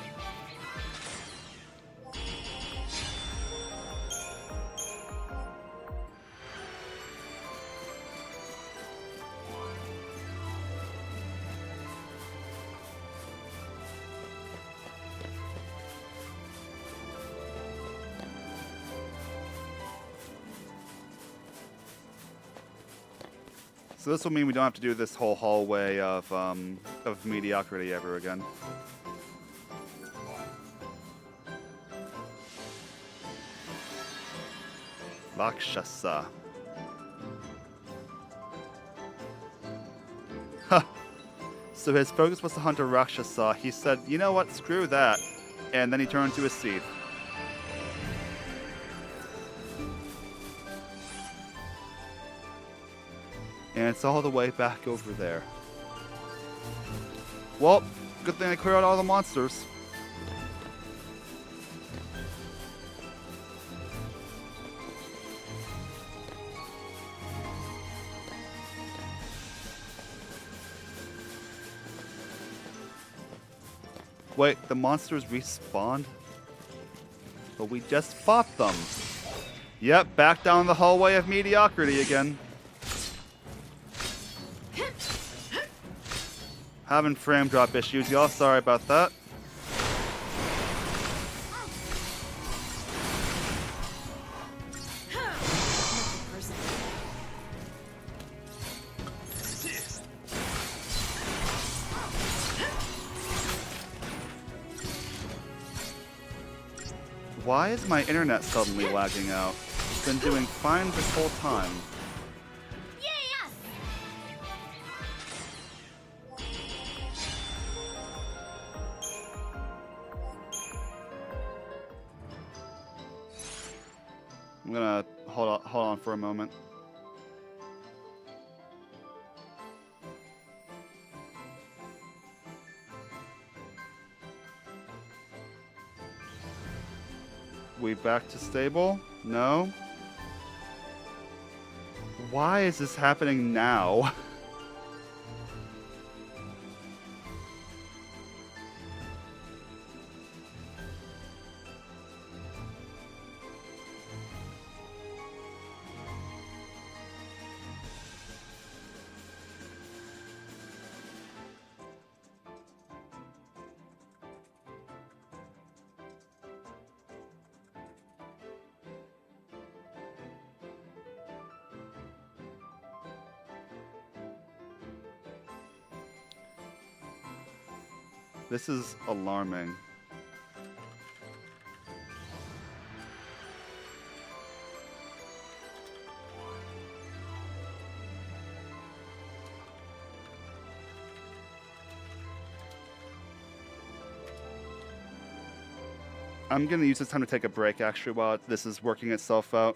Speaker 1: So this will mean we don't have to do this whole hallway of mediocrity ever again. Rakshasa. Huh. So his focus was to hunt a Rakshasa. He said, you know what, screw that. And then he turned to his seed. And it's all the way back over there. Well, good thing I cleared out all the monsters. Wait, the monsters respawned? But we just fought them. Yep, back down the hallway of mediocrity again. Having frame drop issues, y'all. Sorry about that. Why is my internet suddenly lagging out? It's been doing fine this whole time. I'm gonna hold on for a moment. We back to stable? No? Why is this happening now? This is alarming. I'm gonna use this time to take a break actually while this is working itself out.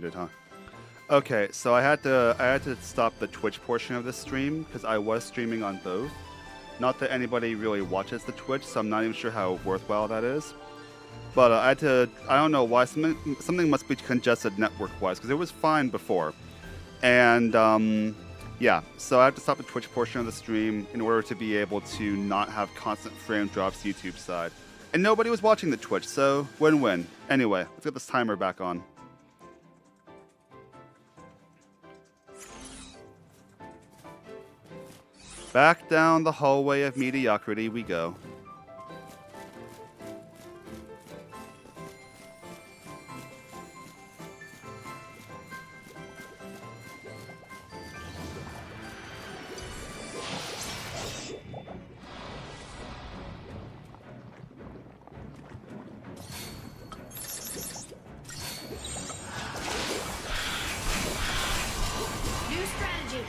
Speaker 1: Did, huh? Okay, so I had to stop the Twitch portion of this stream because I was streaming on both. Not that anybody really watches the Twitch, so I'm not even sure how worthwhile that is. But I had to. I don't know why something must be congested network-wise because it was fine before, and yeah. So I had to stop the Twitch portion of the stream in order to be able to not have constant frame drops YouTube side. And nobody was watching the Twitch, so win-win. Anyway, let's get this timer back on. Back down the hallway of mediocrity we go.
Speaker 2: New strategy.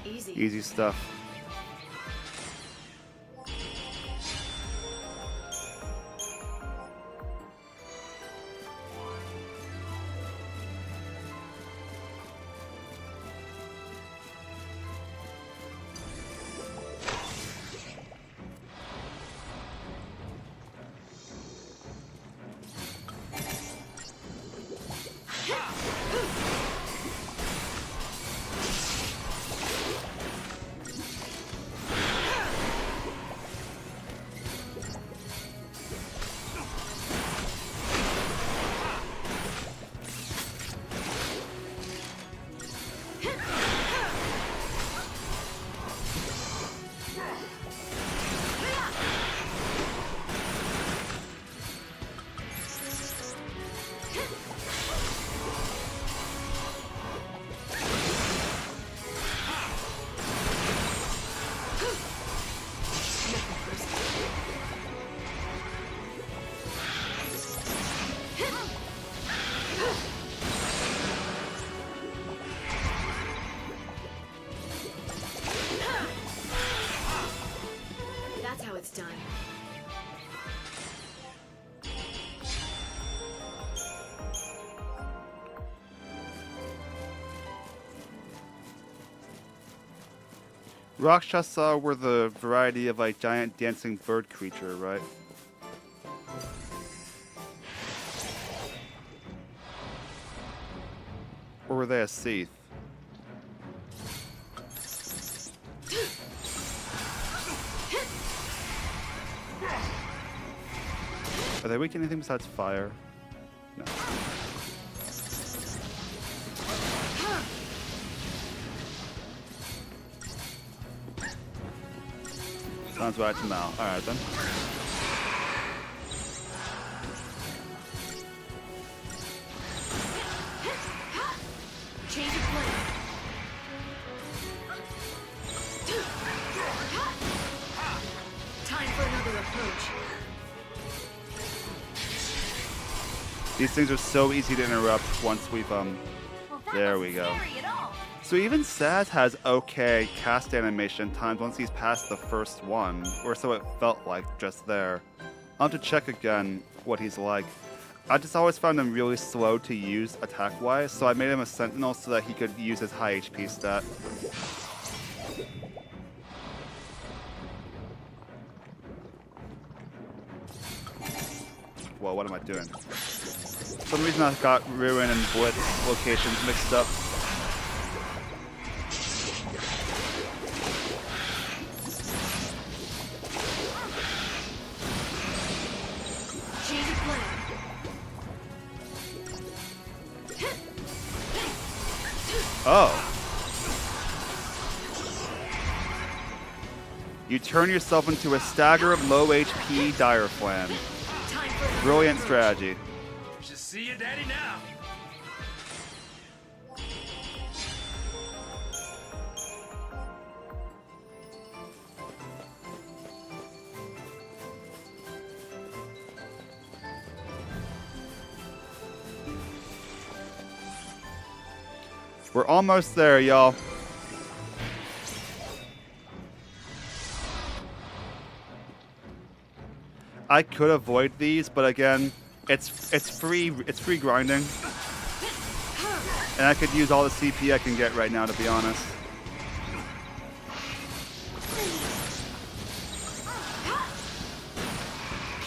Speaker 2: Easy.
Speaker 1: Easy stuff.
Speaker 2: That's how it's done.
Speaker 1: Rakshasa were the variety of like giant dancing bird creature, right? Or were they a Seath? Are they weak to anything besides fire? No. Sounds right to Mal. Alright then.
Speaker 2: Change of plan. Time for another approach.
Speaker 1: These things are so easy to interrupt once we've there we go. So even Saz has okay cast animation times once he's past the first one, or so it felt like just there. I'll have to check again what he's like. I just always found him really slow to use attack-wise, so I made him a sentinel so that he could use his high HP stat. Whoa, what am I doing? For some reason I got Ruin and Blitz locations mixed up.
Speaker 2: Change of plan.
Speaker 1: Oh. You turn yourself into a stagger of low HP Dire Flan.
Speaker 2: Time for another
Speaker 1: Brilliant
Speaker 2: approach.
Speaker 1: strategy.
Speaker 3: Should see your daddy now.
Speaker 1: We're almost there, y'all. I could avoid these, but again, it's free grinding. And I could use all the CP I can get right now, to be honest.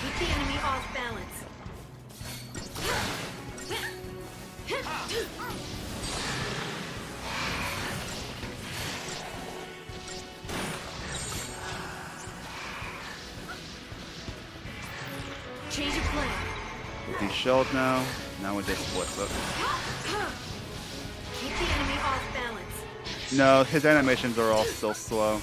Speaker 2: Keep the enemy off balance. Change of plan.
Speaker 1: He's shelled now. Now we just splits it.
Speaker 2: Keep the enemy off balance.
Speaker 1: No, his animations are all still slow.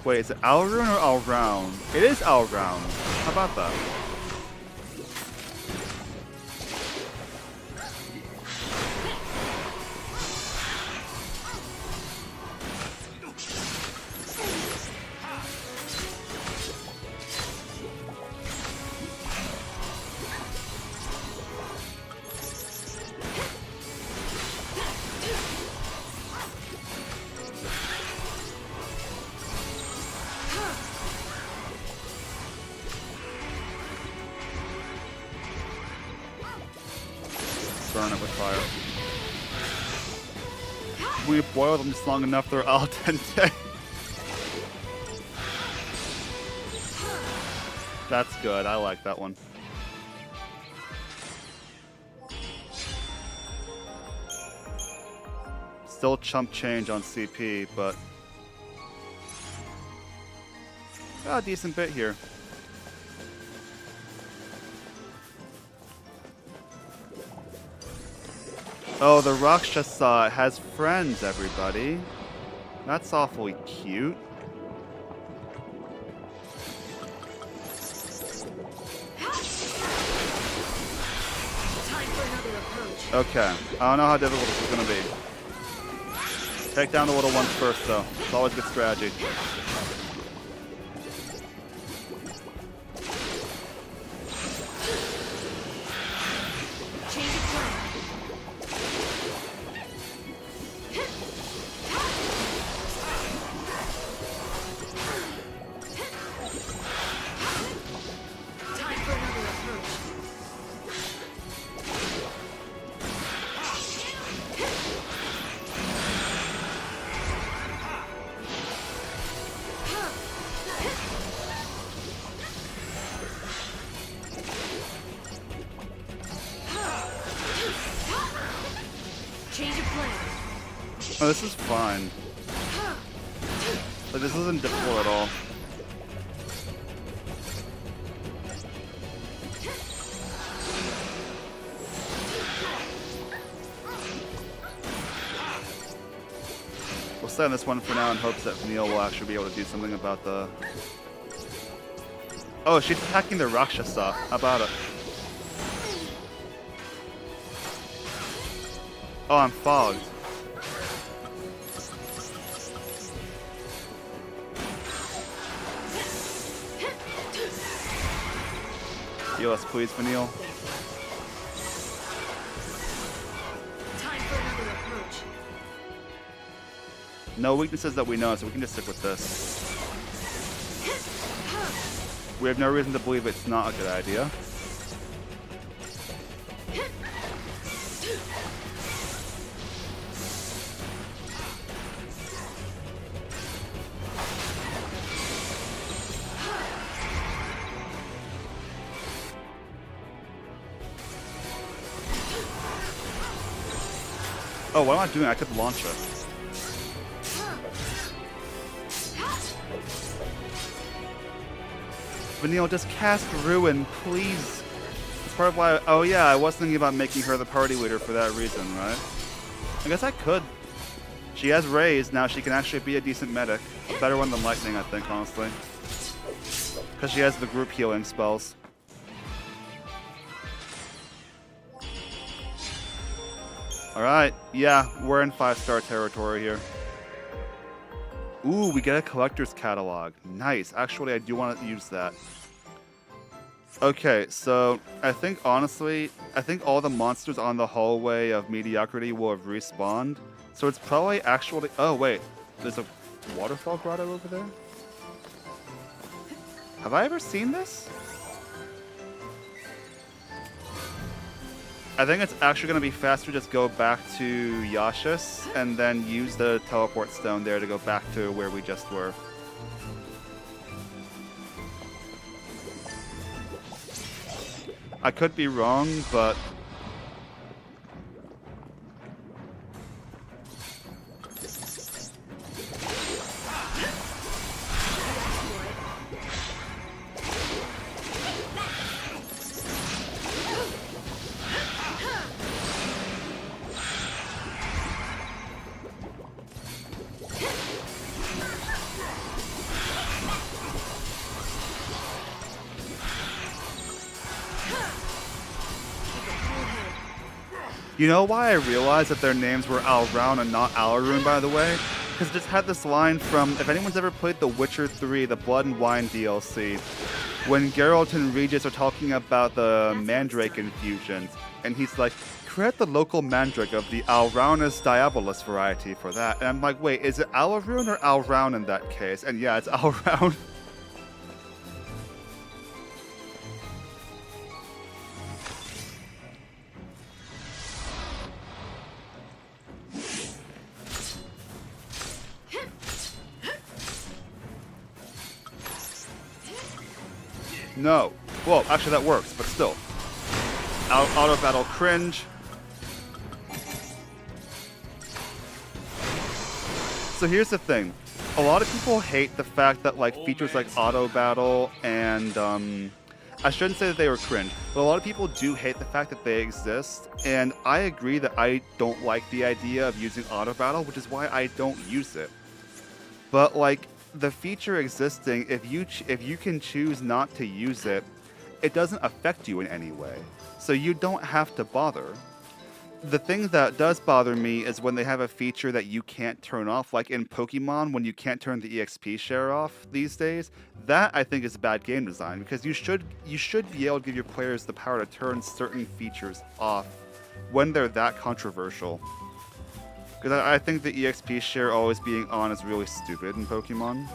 Speaker 1: Wait, is it Alrune or Alround? It is Alround. How about that? Burn it with fire. We boil them just long enough, they're al dente. That's good. I like that one. Still chump change on CP, but a decent bit here. Oh, the Rakshasa has friends, everybody. That's awfully cute.
Speaker 2: Time for another approach.
Speaker 1: Okay, I don't know how difficult this is going to be. Take down the little ones first, though. It's always good strategy.
Speaker 2: Change of plan. Time for another approach. Change of plan.
Speaker 1: Oh, this is fine. Like, this isn't difficult at all. We'll stay on this one for now in hopes that Neil will actually be able to do something about the... Oh, she's attacking the Rakshasa. How about it? Oh, I'm fogged. Heal us, please, Vanille.
Speaker 2: Time for another approach.
Speaker 1: No weaknesses that we know, so we can just stick with this. We have no reason to believe it's not a good idea. Oh, what am I doing? I could launch it. Vanille, just cast Ruin, please. That's part of why. Oh yeah, I was thinking about making her the party leader for that reason, right? I guess I could. She has Raise, now she can actually be a decent medic. A better one than Lightning, I think, honestly. Because she has the group healing spells. Alright, yeah, we're in 5-star territory here. Ooh, we get a collector's catalog. Nice. Actually, I do want to use that. Okay, so I think, honestly, all the monsters on the hallway of mediocrity will have respawned. So it's probably actually... Oh, wait. There's a waterfall grotto over there? Have I ever seen this? I think it's actually going to be faster to just go back to Yashis and then use the teleport stone there to go back to where we just were. I could be wrong, but... You know why I realized that their names were Alraun and not Alaroon, by the way? Because it just had this line from, if anyone's ever played The Witcher 3, the Blood and Wine DLC, when Geralt and Regis are talking about the Mandrake infusions, and he's like, create the local Mandrake of the Alraunus Diabolus variety for that. And I'm like, wait, is it Alaroon or Alraun in that case? And yeah, it's Alraun. No. Well, actually that works, but still. Auto battle cringe. So here's the thing. A lot of people hate the fact that like features like auto battle and I shouldn't say that they were cringe, but a lot of people do hate the fact that they exist, and I agree that I don't like the idea of using auto battle, which is why I don't use it. But like the feature existing, if you can choose not to use it, it doesn't affect you in any way. So you don't have to bother. The thing that does bother me is when they have a feature that you can't turn off, like in Pokemon when you can't turn the EXP share off these days. That I think is bad game design, because you should be able to give your players the power to turn certain features off when they're that controversial. Because I think the EXP share always being on is really stupid in Pokemon.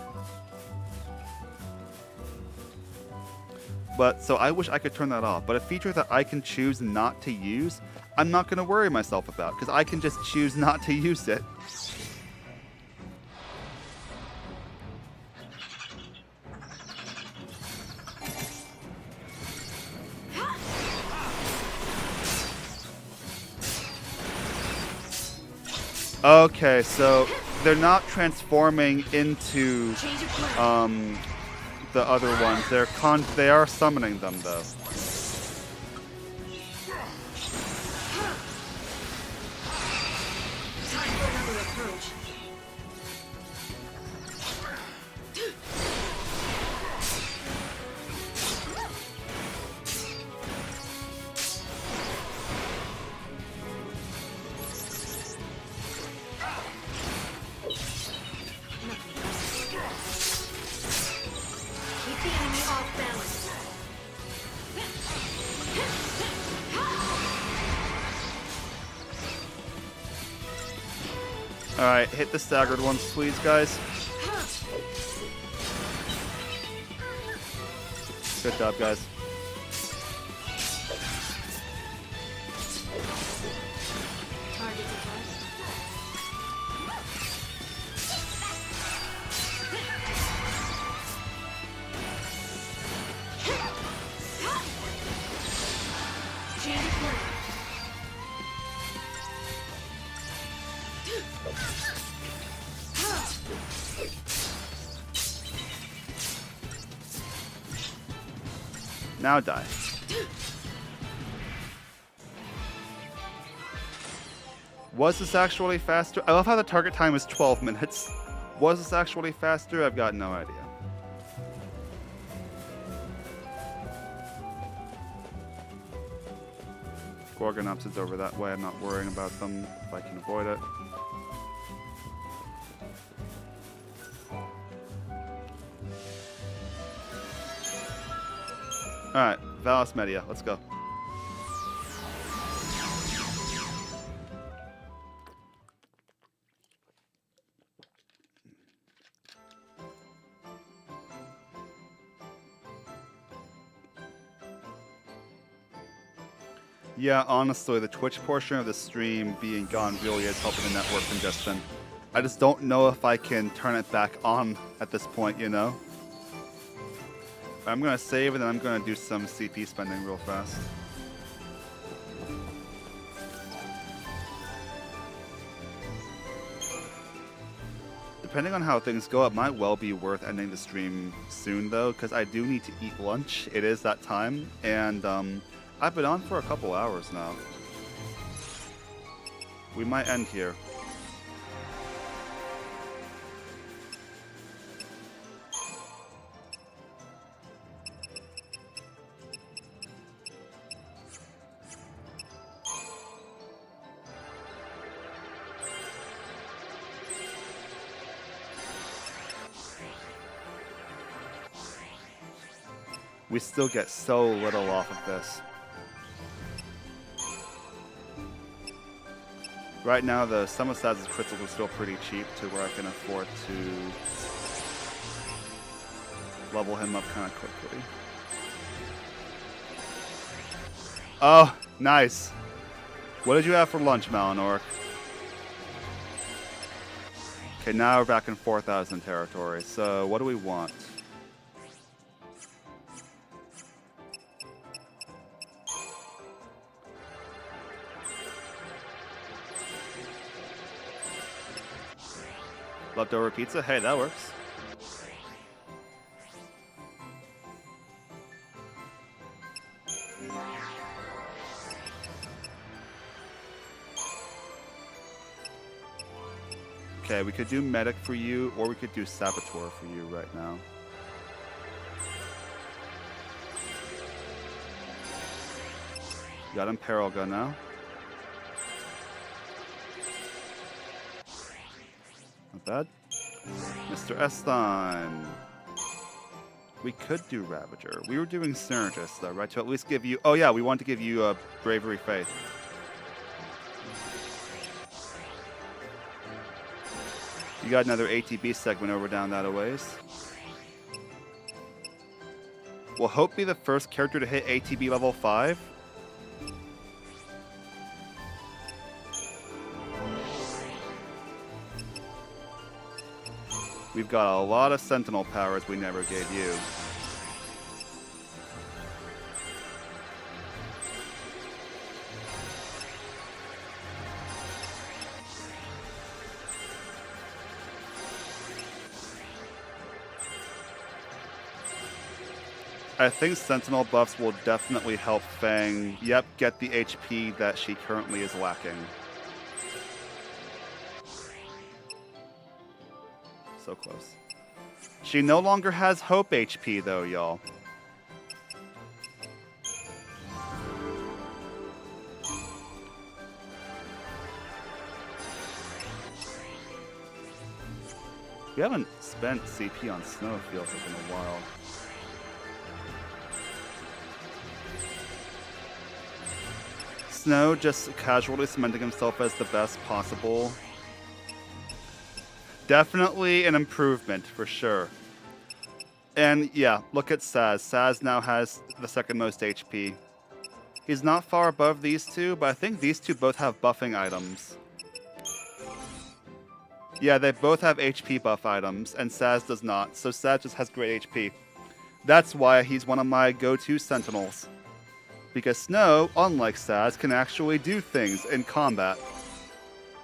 Speaker 1: But, so I wish I could turn that off. But a feature that I can choose not to use, I'm not going to worry myself about, because I can just choose not to use it. Okay, so they're not transforming into the other ones. They are summoning them though. Alright, hit the staggered ones, please, guys. Good job, guys. Now die. Was this actually faster? I love how the target time is 12 minutes. Was this actually faster? I've got no idea. Gorgonops is over that way. I'm not worrying about them if I can avoid it. Alright, Valis Media, let's go. Yeah, honestly, the Twitch portion of the stream being gone really is helping the network congestion. I just don't know if I can turn it back on at this point, you know? I'm gonna save and then I'm gonna do some CP spending real fast. Depending on how things go, it might well be worth ending the stream soon though, because I do need to eat lunch. It is that time, and I've been on for a couple hours now. We might end here. We still get so little off of this. Right now, the some of Saz's crystals are still pretty cheap to where I can afford to level him up kind of quickly. Oh, nice. What did you have for lunch, Malinor? Okay, now we're back in 4,000 territory. So, what do we want? Leftover pizza? Hey, that works. Okay, we could do medic for you, or we could do saboteur for you right now. Got him Peril Gun now. Not bad. Mr. Esthon. We could do Ravager. We were doing Synergist, though, right? To at least give you... Oh, yeah, we want to give you a Bravery Faith. You got another ATB segment over down that a ways. Will Hope be the first character to hit ATB level 5? We've got a lot of Sentinel powers we never gave you. I think Sentinel buffs will definitely help Fang, get the HP that she currently is lacking. So close. She no longer has Hope HP, though, y'all. We haven't spent CP on Snow, feels like, in a while. Snow just casually cementing himself as the best possible. Definitely an improvement, for sure. And yeah, look at Saz. Saz now has the second most HP. He's not far above these two, but I think these two both have buffing items. Yeah, they both have HP buff items, and Saz does not, so Saz just has great HP. That's why he's one of my go-to Sentinels. Because Snow, unlike Saz, can actually do things in combat.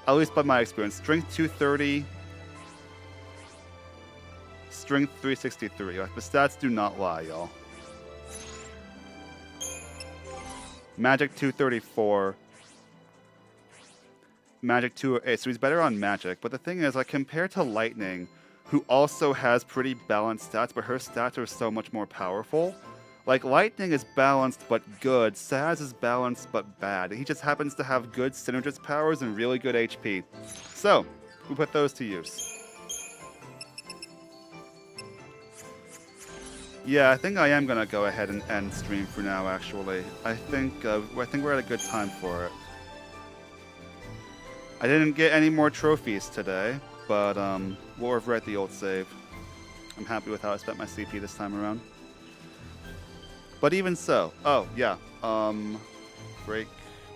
Speaker 1: At least by my experience. Strength 230... Strength 363. The stats do not lie, y'all. Magic 234. Magic 208. So he's better on Magic. But the thing is, like, compared to Lightning, who also has pretty balanced stats, but her stats are so much more powerful. Like, Lightning is balanced but good. Saz is balanced but bad. He just happens to have good synergist powers and really good HP. So, we put those to use. Yeah, I think I am gonna go ahead and end stream for now. Actually, I think we're at a good time for it. I didn't get any more trophies today, but we'll regret the old save. I'm happy with how I spent my CP this time around. But even so, oh yeah, break,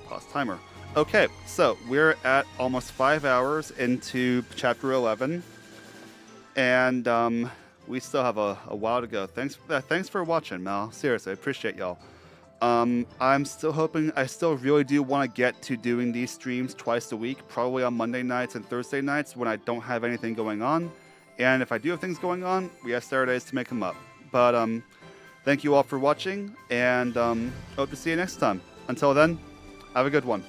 Speaker 1: pause timer. Okay, so we're at almost 5 hours into chapter 11, and we still have a while to go. Thanks for watching, Mal. Seriously, I appreciate y'all. I'm still hoping, I still really do want to get to doing these streams twice a week, probably on Monday nights and Thursday nights when I don't have anything going on. And if I do have things going on, we have Saturdays to make them up. But thank you all for watching, and hope to see you next time. Until then, have a good one.